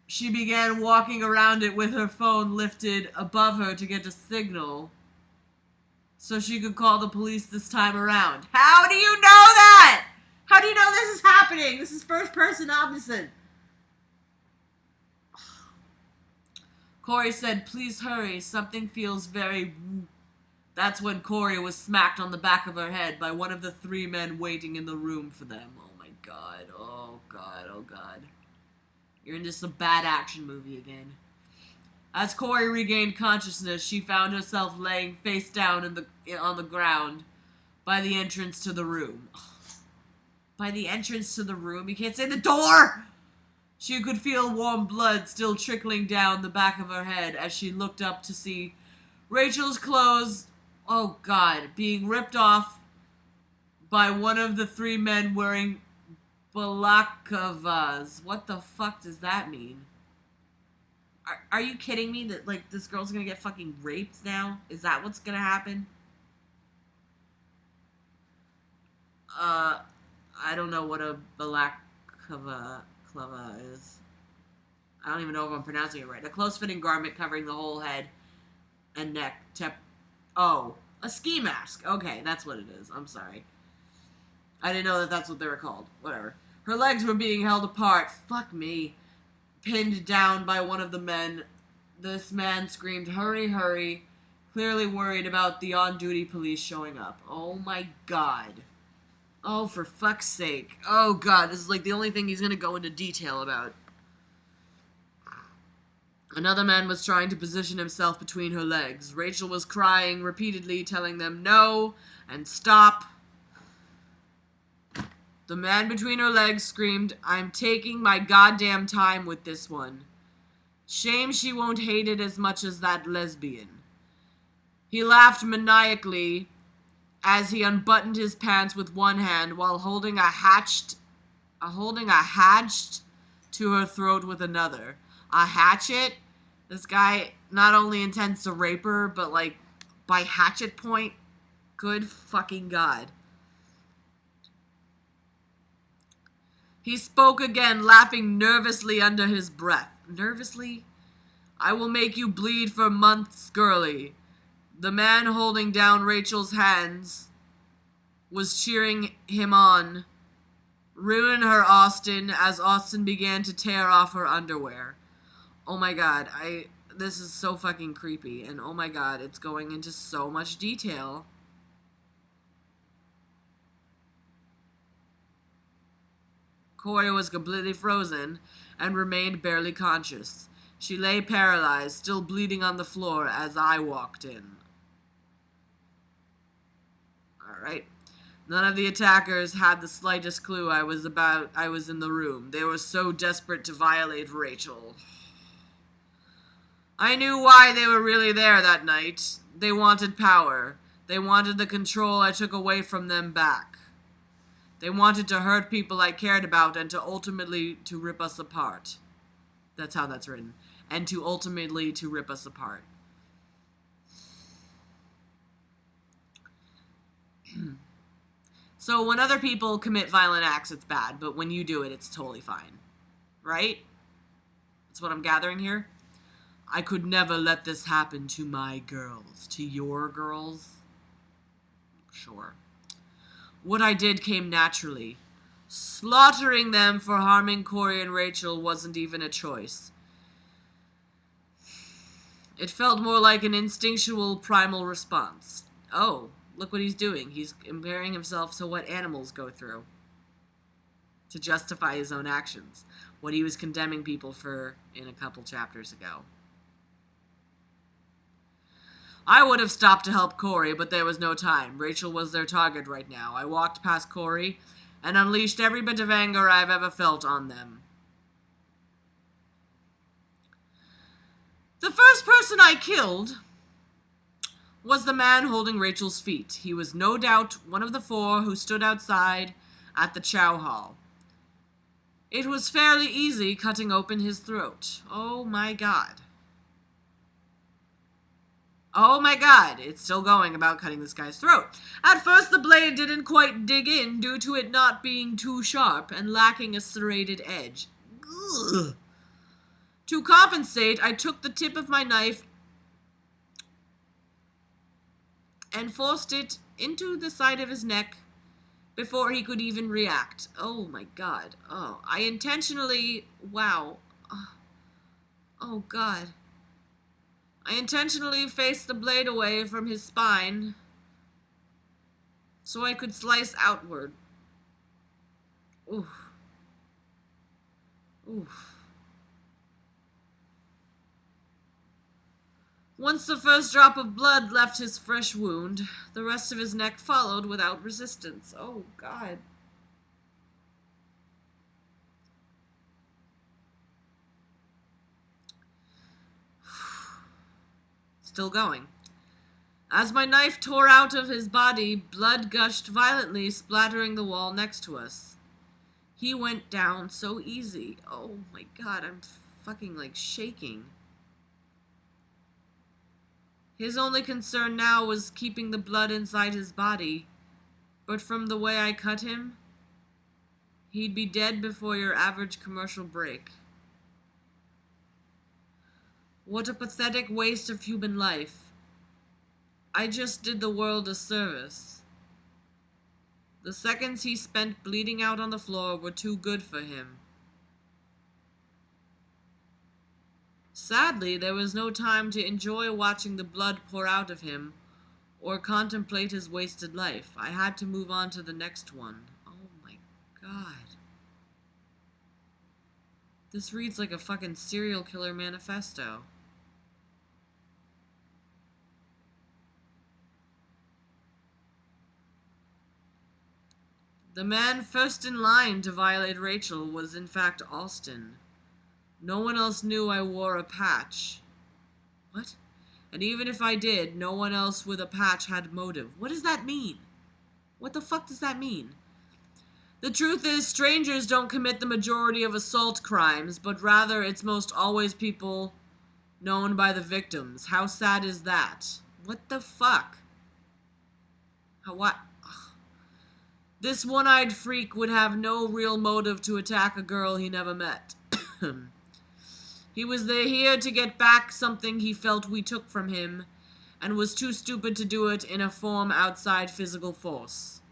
she began walking around it with her phone lifted above her to get a signal so she could call the police this time around. How do you know that? How do you know this is happening? This is first person opposite. Corey said, "Please hurry, something feels very..." That's when Corey was smacked on the back of her head by one of the 3 men waiting in the room for them. Oh my god, oh god, oh god. You're in just a bad action movie again. As Corey regained consciousness, she found herself laying face down on the ground by the entrance to the room. By the entrance to the room? You can't say the door! She could feel warm blood still trickling down the back of her head as she looked up to see Rachel's clothes, oh god, being ripped off by one of the 3 men wearing balaclavas. What the fuck does that mean? Are you kidding me that, like, this girl's gonna get fucking raped now? Is that what's gonna happen? I don't know what a balaclava is. I don't even know if I'm pronouncing it right. A close-fitting garment covering the whole head and neck. Oh, a ski mask. Okay, that's what it is. I'm sorry. I didn't know that that's what they were called. Whatever. Her legs were being held apart. Fuck me. Pinned down by one of the men. This man screamed, "Hurry, hurry," clearly worried about the on-duty police showing up. Oh my god. Oh, for fuck's sake. Oh god, this is like the only thing he's gonna go into detail about. Another man was trying to position himself between her legs. Rachel was crying, repeatedly telling them no and stop. The man between her legs screamed, "I'm taking my goddamn time with this one. Shame she won't hate it as much as that lesbian." He laughed maniacally as he unbuttoned his pants with one hand while holding a hatchet to her throat with another. A hatchet? This guy not only intends to rape her, but, like, by hatchet point? Good fucking god. He spoke again, laughing nervously under his breath. Nervously? "I will make you bleed for months, girlie." The man holding down Rachel's hands was cheering him on. "Ruin her, Austin," as Austin began to tear off her underwear. Oh my god, this is so fucking creepy, and oh my god, it's going into so much detail. Corey was completely frozen and remained barely conscious. She lay paralyzed, still bleeding on the floor as I walked in. Alright. None of the attackers had the slightest clue I was in the room. They were so desperate to violate Rachel. I knew why they were really there that night. They wanted power. They wanted the control I took away from them back. They wanted to hurt people I cared about and to ultimately to rip us apart. That's how that's written. And to ultimately to rip us apart. So when other people commit violent acts, it's bad, but when you do it, it's totally fine. Right? That's what I'm gathering here. I could never let this happen to my girls. To your girls? Sure. What I did came naturally. Slaughtering them for harming Corey and Rachel wasn't even a choice. It felt more like an instinctual primal response. Oh, look what he's doing. He's comparing himself to what animals go through to justify his own actions. What he was condemning people for in a couple chapters ago. I would have stopped to help Corey, but there was no time. Rachel was their target right now. I walked past Corey and unleashed every bit of anger I've ever felt on them. The first person I killed was the man holding Rachel's feet. He was no doubt one of the 4 who stood outside at the chow hall. It was fairly easy cutting open his throat. Oh my god. Oh my god, it's still going about cutting this guy's throat. At first the blade didn't quite dig in due to it not being too sharp and lacking a serrated edge. Ugh. To compensate, I took the tip of my knife and forced it into the side of his neck before he could even react. Oh my god. Oh, I intentionally... Wow. Oh god. I intentionally faced the blade away from his spine so I could slice outward. Oof. Oof. Once the first drop of blood left his fresh wound, the rest of his neck followed without resistance. Oh, God. Still going. As my knife tore out of his body, blood gushed violently, splattering the wall next to us. He went down so easy. Oh my God, I'm fucking like shaking. His only concern now was keeping the blood inside his body, but from the way I cut him, he'd be dead before your average commercial break. What a pathetic waste of human life. I just did the world a service. The seconds he spent bleeding out on the floor were too good for him. Sadly, there was no time to enjoy watching the blood pour out of him or contemplate his wasted life. I had to move on to the next one. Oh my God. This reads like a fucking serial killer manifesto. The man first in line to violate Rachel was in fact Alston. No one else knew I wore a patch. What? And even if I did, no one else with a patch had motive. What does that mean? What the fuck does that mean? The truth is, strangers don't commit the majority of assault crimes, but rather it's most always people known by the victims. How sad is that? What the fuck? What? This one-eyed freak would have no real motive to attack a girl he never met. He was here to get back something he felt we took from him, and was too stupid to do it in a form outside physical force.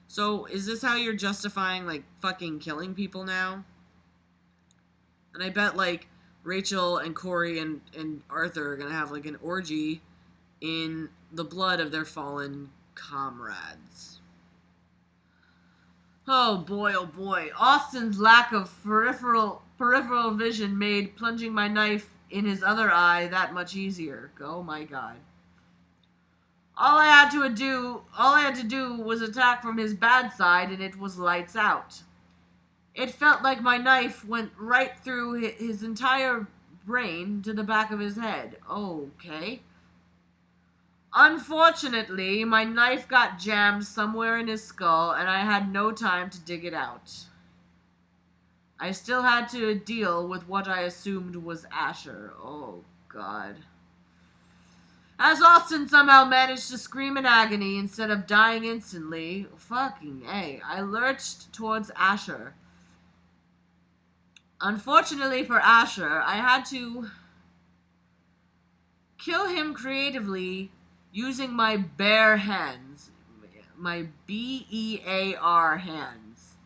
So, is this how you're justifying, like, fucking killing people now? And I bet, like, Rachel and Corey and Arthur are gonna have, like, an orgy in the blood of their fallen comrades. Oh boy, Austin's lack of peripheral vision made plunging my knife in his other eye that much easier. Oh my God. All I had to do was attack from his bad side, and it was lights out. It felt like my knife went right through his entire brain to the back of his head. Okay. Unfortunately, my knife got jammed somewhere in his skull, and I had no time to dig it out. I still had to deal with what I assumed was Asher. Oh, God. As Austin somehow managed to scream in agony instead of dying instantly, fucking A, I lurched towards Asher. Unfortunately for Asher, I had to kill him creatively using my bare hands. My BEAR hands.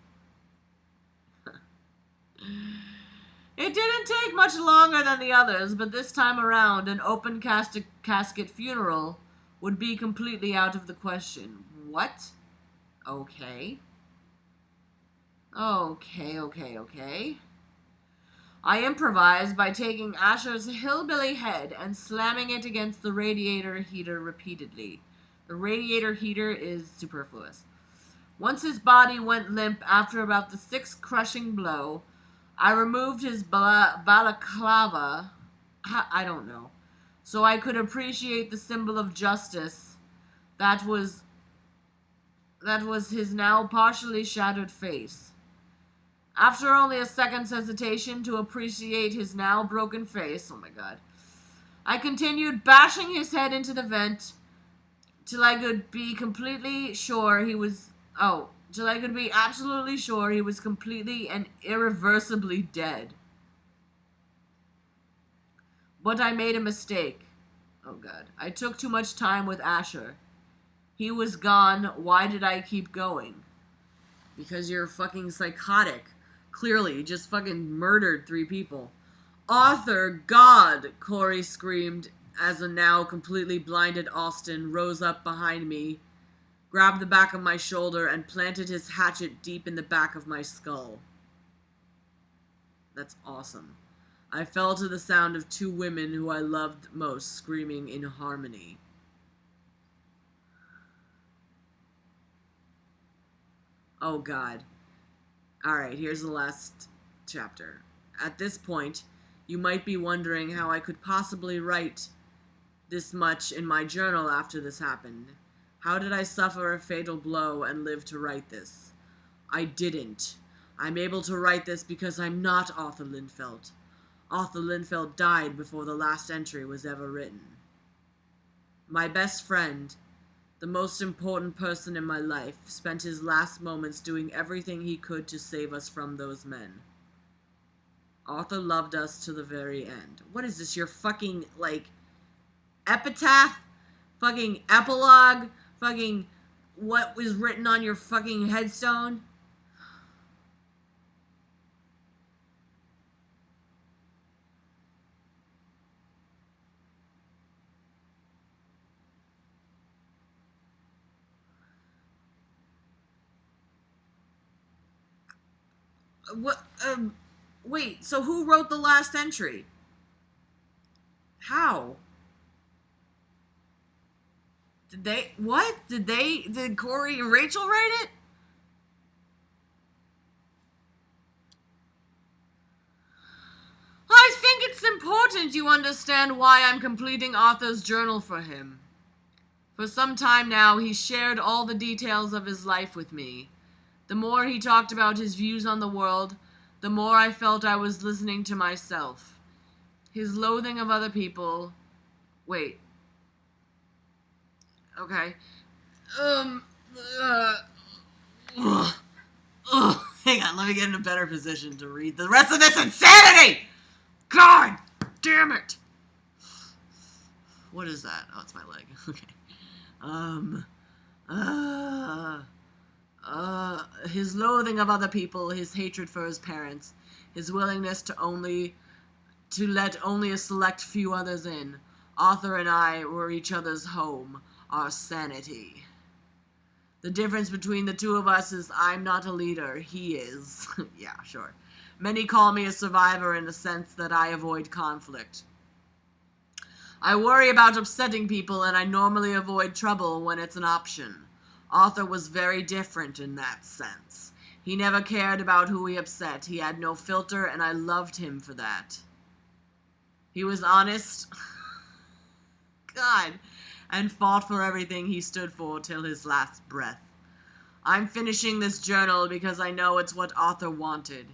It didn't take much longer than the others, but this time around, an open casket funeral would be completely out of the question. What? Okay. Okay. I improvised by taking Asher's hillbilly head and slamming it against the radiator heater repeatedly. The radiator heater is superfluous. Once his body went limp after about the sixth crushing blow, I removed his balaclava, I don't know, so I could appreciate the symbol of justice that was his now partially shattered face. After only a second's hesitation to appreciate his now broken face, oh my God, I continued bashing his head into the vent till I could be absolutely sure he was completely and irreversibly dead. But I made a mistake. Oh God, I took too much time with Asher. He was gone. Why did I keep going? Because you're fucking psychotic. Clearly, you just fucking murdered 3 people. Arthur, God! Corey screamed as a now completely blinded Austin rose up behind me, grabbed the back of my shoulder, and planted his hatchet deep in the back of my skull. That's awesome. I fell to the sound of two women who I loved most screaming in harmony. Oh God. Alright, here's the last chapter. At this point, you might be wondering how I could possibly write this much in my journal after this happened. How did I suffer a fatal blow and live to write this? I didn't. I'm able to write this because I'm not Arthur Lindfeld. Arthur Lindfeld died before the last entry was ever written. My best friend, the most important person in my life, spent his last moments doing everything he could to save us from those men. Arthur loved us to the very end. What is this, your fucking, epitaph? Fucking epilogue? Fucking what was written on your fucking headstone? What, wait, so who wrote the last entry? How? Did Corey and Rachel write it? I think it's important you understand why I'm completing Arthur's journal for him. For some time now, he shared all the details of his life with me. The more he talked about his views on the world, the more I felt I was listening to myself. His loathing of other people... Wait. Okay. Hang on, let me get in a better position to read the rest of this insanity! God damn it! What is that? Oh, it's my leg. Okay. His loathing of other people, his hatred for his parents, his willingness to let only a select few others in. Arthur and I were each other's home, our sanity. The difference between the two of us is I'm not a leader, he is. Yeah, sure. Many call me a survivor in the sense that I avoid conflict. I worry about upsetting people, and I normally avoid trouble when it's an option. Arthur was very different in that sense. He never cared about who he upset. He had no filter, and I loved him for that. He was honest, God, and fought for everything he stood for till his last breath. I'm finishing this journal because I know it's what Arthur wanted.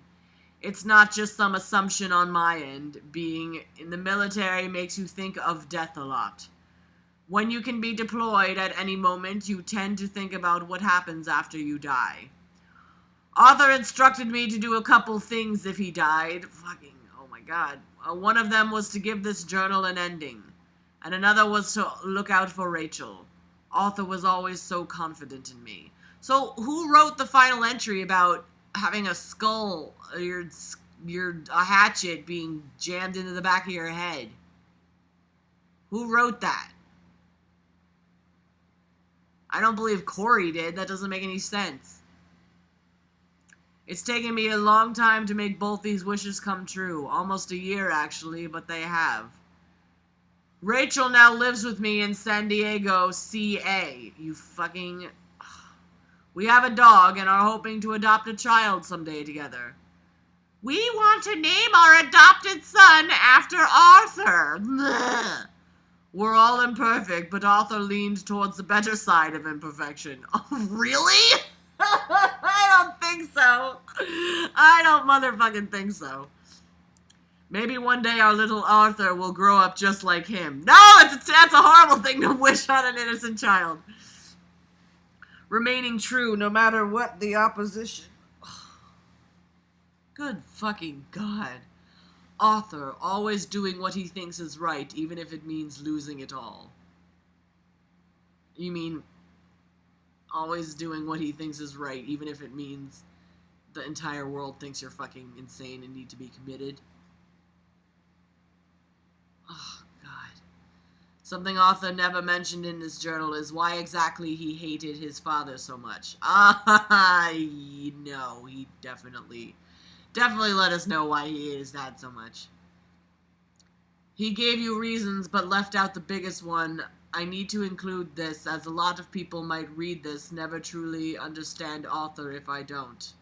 It's not just some assumption on my end. Being in the military makes you think of death a lot. When you can be deployed at any moment, you tend to think about what happens after you die. Arthur instructed me to do a couple things if he died. Fucking, oh my God. One of them was to give this journal an ending, and another was to look out for Rachel. Arthur was always so confident in me. So who wrote the final entry about having a skull, a hatchet being jammed into the back of your head? Who wrote that? I don't believe Corey did. That doesn't make any sense. It's taken me a long time to make both these wishes come true. Almost a year, actually, but they have. Rachel now lives with me in San Diego, CA. You fucking... We have a dog and are hoping to adopt a child someday together. We want to name our adopted son after Arthur. Blech. We're all imperfect, but Arthur leaned towards the better side of imperfection. Oh, really? I don't think so. I don't motherfucking think so. Maybe one day our little Arthur will grow up just like him. No, that's a horrible thing to wish on an innocent child. Remaining true no matter what the opposition. Good fucking God. Arthur, always doing what he thinks is right, even if it means losing it all. You mean always doing what he thinks is right, even if it means the entire world thinks you're fucking insane and need to be committed? Oh, God. Something Arthur never mentioned in his journal is why exactly he hated his father so much. No, he definitely let us know why he hated his dad so much. He gave you reasons, but left out the biggest one. I need to include this, as a lot of people might read this, never truly understand Arthur if I don't.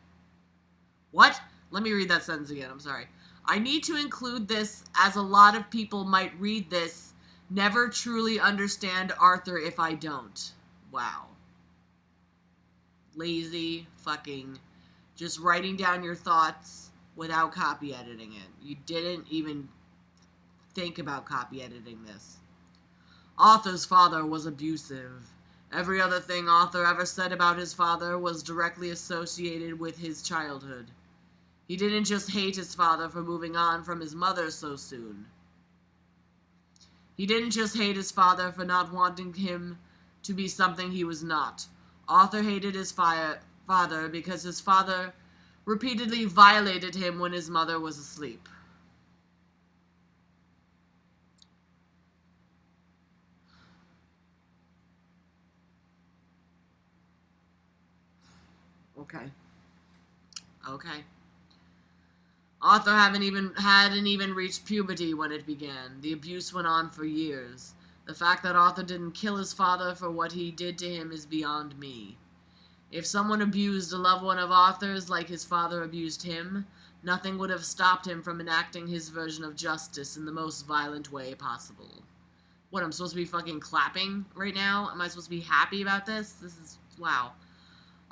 What? Let me read that sentence again, I'm sorry. I need to include this, as a lot of people might read this, never truly understand Arthur if I don't. Wow. Lazy fucking just writing down your thoughts without copy editing it. You didn't even think about copy editing this. Arthur's father was abusive. Every other thing Arthur ever said about his father was directly associated with his childhood. He didn't just hate his father for moving on from his mother so soon. He didn't just hate his father for not wanting him to be something he was not. Arthur hated his father because his father repeatedly violated him when his mother was asleep. Okay. Arthur hadn't even reached puberty when it began. The abuse went on for years. The fact that Arthur didn't kill his father for what he did to him is beyond me. If someone abused a loved one of Arthur's like his father abused him, nothing would have stopped him from enacting his version of justice in the most violent way possible. What, I'm supposed to be fucking clapping right now? Am I supposed to be happy about this? This is, wow.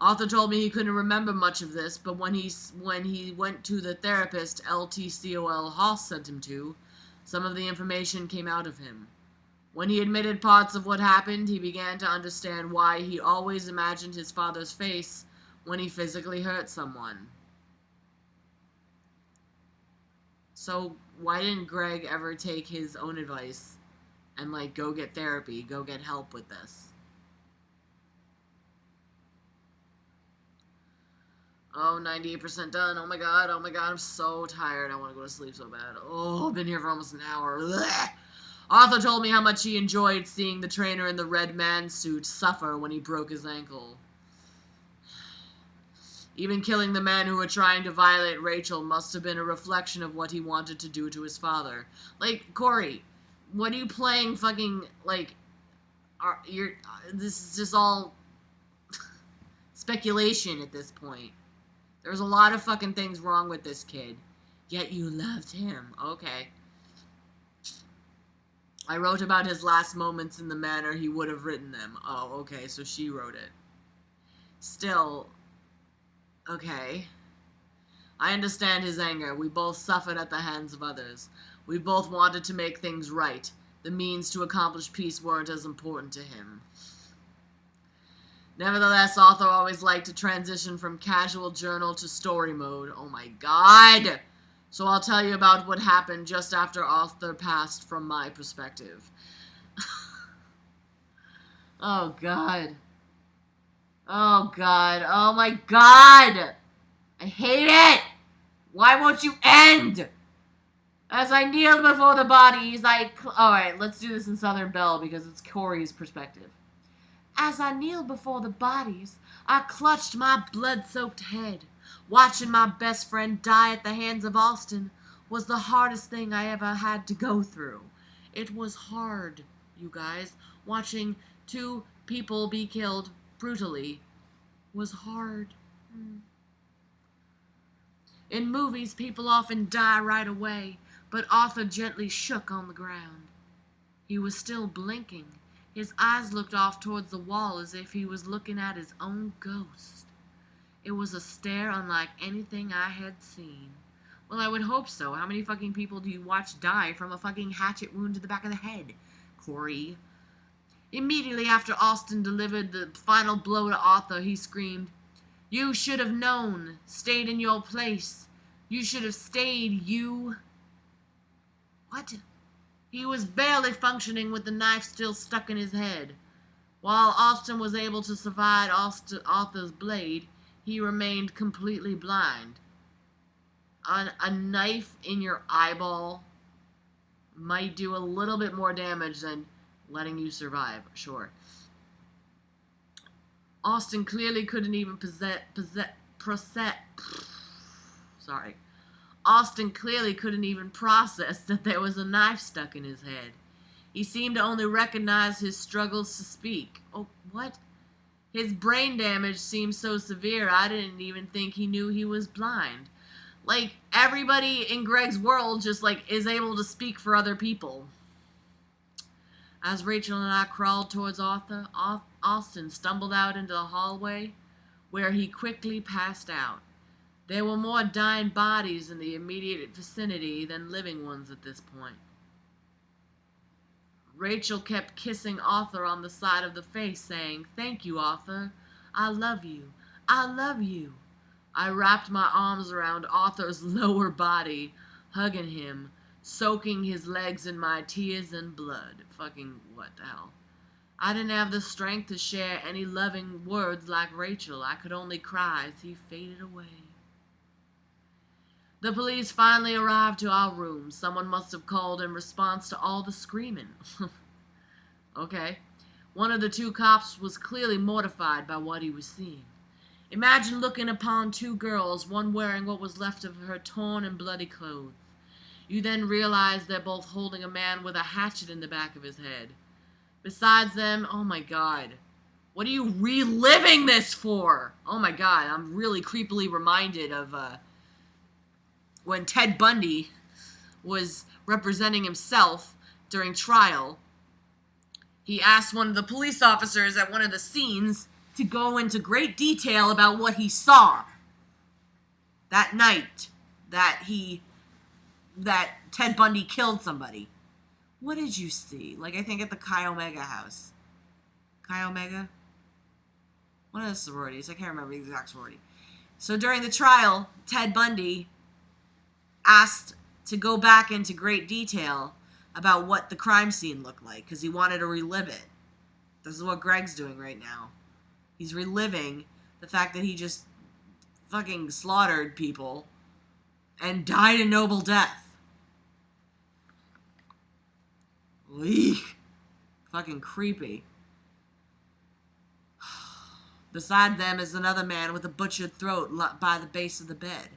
Arthur told me he couldn't remember much of this, but when he went to the therapist LTCOL Haas sent him to, some of the information came out of him. When he admitted parts of what happened, he began to understand why he always imagined his father's face when he physically hurt someone. So why didn't Greg ever take his own advice and, like, go get therapy, go get help with this? Oh, 98% done. Oh my god, I'm so tired. I want to go to sleep so bad. Oh, I've been here for almost an hour. Blech. Arthur told me how much he enjoyed seeing the trainer in the red man suit suffer when he broke his ankle. Even killing the men who were trying to violate Rachel must have been a reflection of what he wanted to do to his father. Like, Corey, what are you playing fucking, like, this is just all speculation at this point. There's a lot of fucking things wrong with this kid, yet you loved him. Okay. I wrote about his last moments in the manner he would have written them. Oh, okay, so she wrote it. Still, okay. I understand his anger. We both suffered at the hands of others. We both wanted to make things right. The means to accomplish peace weren't as important to him. Nevertheless, Arthur always liked to transition from casual journal to story mode. Oh my god! So I'll tell you about what happened just after Arthur passed from my perspective. Oh god. Oh god. Oh my god! I hate it! Why won't you end? As I kneeled before the bodies, Alright, let's do this in Southern Belle because it's Corey's perspective. As I kneeled before the bodies, I clutched my blood-soaked head. Watching my best friend die at the hands of Austin was the hardest thing I ever had to go through. It was hard, you guys. Watching two people be killed brutally was hard. In movies, people often die right away, but Arthur gently shook on the ground. He was still blinking. His eyes looked off towards the wall as if he was looking at his own ghost. It was a stare unlike anything I had seen. Well, I would hope so. How many fucking people do you watch die from a fucking hatchet wound to the back of the head, Corey? Immediately after Austin delivered the final blow to Arthur, he screamed, "You should have known. Stayed in your place. You should have stayed, you..." What? He was barely functioning with the knife still stuck in his head. While Austin was able to survive Arthur's blade, he remained completely blind. A knife in your eyeball? might do a little bit more damage than letting you survive, sure. Austin clearly couldn't even sorry. Austin clearly couldn't even process that there was a knife stuck in his head. He seemed to only recognize his struggles to speak. Oh, what? His brain damage seemed so severe, I didn't even think he knew he was blind. Like, everybody in Greg's world just, like, is able to speak for other people. As Rachel and I crawled towards Arthur, Austin stumbled out into the hallway, where he quickly passed out. There were more dying bodies in the immediate vicinity than living ones at this point. Rachel kept kissing Arthur on the side of the face, saying, "Thank you, Arthur. I love you. I love you." I wrapped my arms around Arthur's lower body, hugging him, soaking his legs in my tears and blood. Fucking what the hell? I didn't have the strength to share any loving words like Rachel. I could only cry as he faded away. The police finally arrived to our room. Someone must have called in response to all the screaming. Okay. One of the two cops was clearly mortified by what he was seeing. Imagine looking upon two girls, one wearing what was left of her torn and bloody clothes. You then realize they're both holding a man with a hatchet in the back of his head. Besides them, oh my god. What are you reliving this for? Oh my god, I'm really creepily reminded of, when Ted Bundy was representing himself during trial. He asked one of the police officers at one of the scenes to go into great detail about what he saw that night that Ted Bundy killed somebody. What did you see? Like, I think at the Chi Omega house. Chi Omega? One of the sororities. I can't remember the exact sorority. So during the trial, Ted Bundy asked to go back into great detail about what the crime scene looked like, because he wanted to relive it. This is what Greg's doing right now. He's reliving the fact that he just fucking slaughtered people and died a noble death. Eek. Fucking creepy. Beside them is another man with a butchered throat by the base of the bed.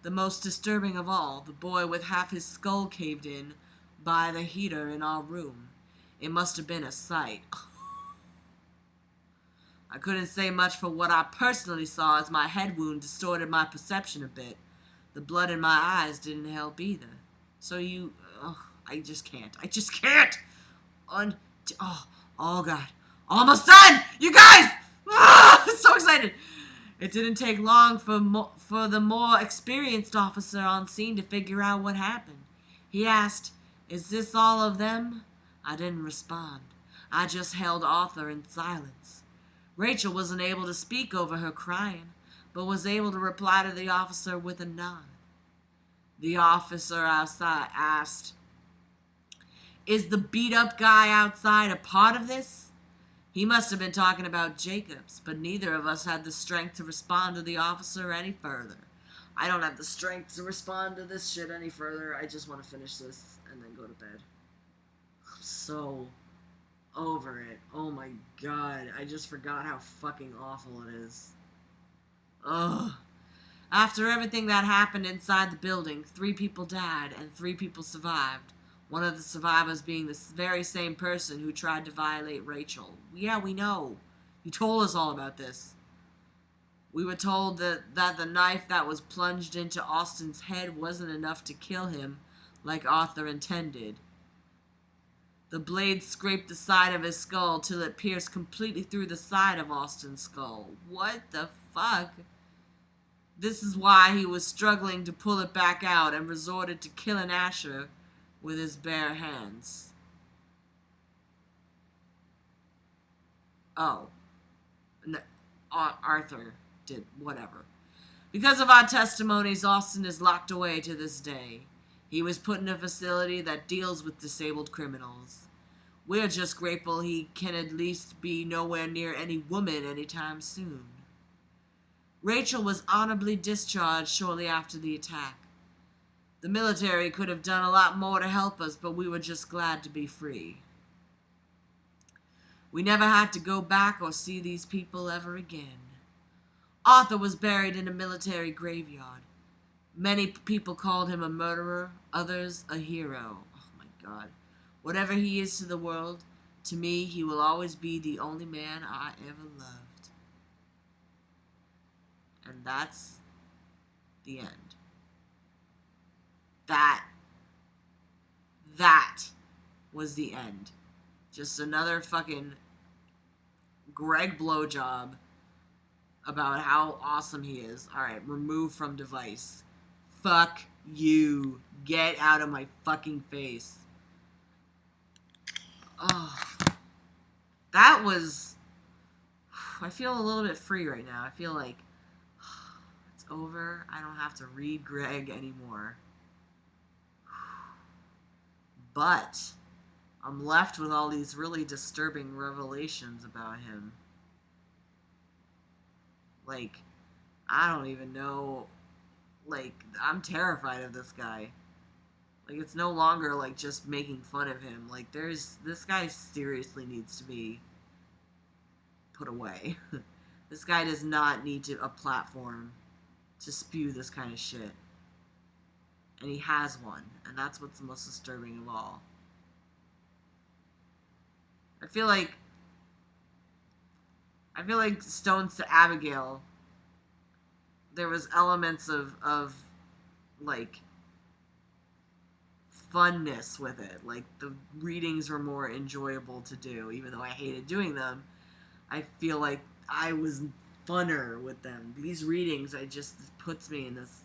The most disturbing of all, the boy with half his skull caved in by the heater in our room. It must have been a sight. I couldn't say much for what I personally saw, as my head wound distorted my perception a bit. The blood in my eyes didn't help either. So I just can't. Oh god. Almost done! You guys! I'm so excited! It didn't take long for the more experienced officer on scene to figure out what happened. He asked, "Is this all of them?" I didn't respond. I just held Arthur in silence. Rachel wasn't able to speak over her crying, but was able to reply to the officer with a nod. The officer outside asked, "Is the beat-up guy outside a part of this?" He must have been talking about Jacobs, but neither of us had the strength to respond to the officer any further. I don't have the strength to respond to this shit any further. I just want to finish this and then go to bed. I'm so over it. Oh my god. I just forgot how fucking awful it is. Ugh. After everything that happened inside the building, 3 people died and 3 people survived. One of the survivors being the very same person who tried to violate Rachel. Yeah, we know. You told us all about this. We were told that the knife that was plunged into Austin's head wasn't enough to kill him like Arthur intended. The blade scraped the side of his skull till it pierced completely through the side of Austin's skull. What the fuck? This is why he was struggling to pull it back out and resorted to killing Asher with his bare hands. Oh. No, Arthur did whatever. Because of our testimonies, Austin is locked away to this day. He was put in a facility that deals with disabled criminals. We're just grateful he can at least be nowhere near any woman anytime soon. Rachel was honorably discharged shortly after the attack. The military could have done a lot more to help us, but we were just glad to be free. We never had to go back or see these people ever again. Arthur was buried in a military graveyard. Many people called him a murderer, others a hero. Oh my God. Whatever he is to the world, to me, he will always be the only man I ever loved. And that's the end. That was the end. Just another fucking Greg blowjob about how awesome he is. Alright, remove from device. Fuck you. Get out of my fucking face. Oh. That was... I feel a little bit free right now. I feel like it's over. I don't have to read Greg anymore. But I'm left with all these really disturbing revelations about him. Like, I don't even know. Like, I'm terrified of this guy. Like, it's no longer, like, just making fun of him. Like, this guy seriously needs to be put away. This guy does not need a platform to spew this kind of shit. And he has one. And that's what's the most disturbing of all. I feel like Stones to Abigail, there was elements of like funness with it. Like, the readings were more enjoyable to do. Even though I hated doing them, I feel like I was funner with them. These readings, it just puts me in this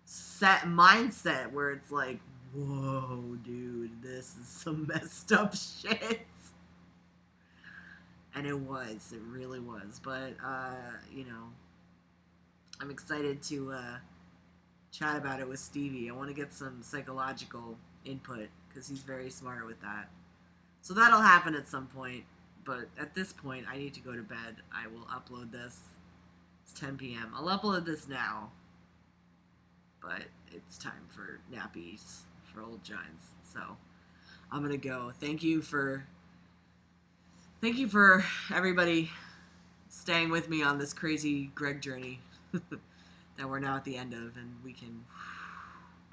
set mindset where it's like, whoa, dude, this is some messed up shit. And it really was. But, you know, I'm excited to chat about it with Stevie. I want to get some psychological input, because he's very smart with that. So that'll happen at some point. But at this point, I need to go to bed. I will upload this. It's 10 p.m. I'll upload this now. But it's time for nappies for old giants. So I'm going to go. Thank you for everybody staying with me on this crazy Greg journey that we're now at the end of, and we can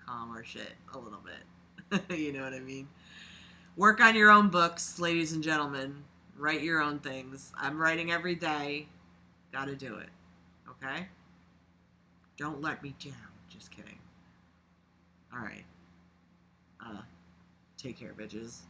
calm our shit a little bit. You know what I mean? Work on your own books, ladies and gentlemen. Write your own things. I'm writing every day. Gotta do it. Okay? Don't let me down. Just kidding. Alright. Take care, bitches.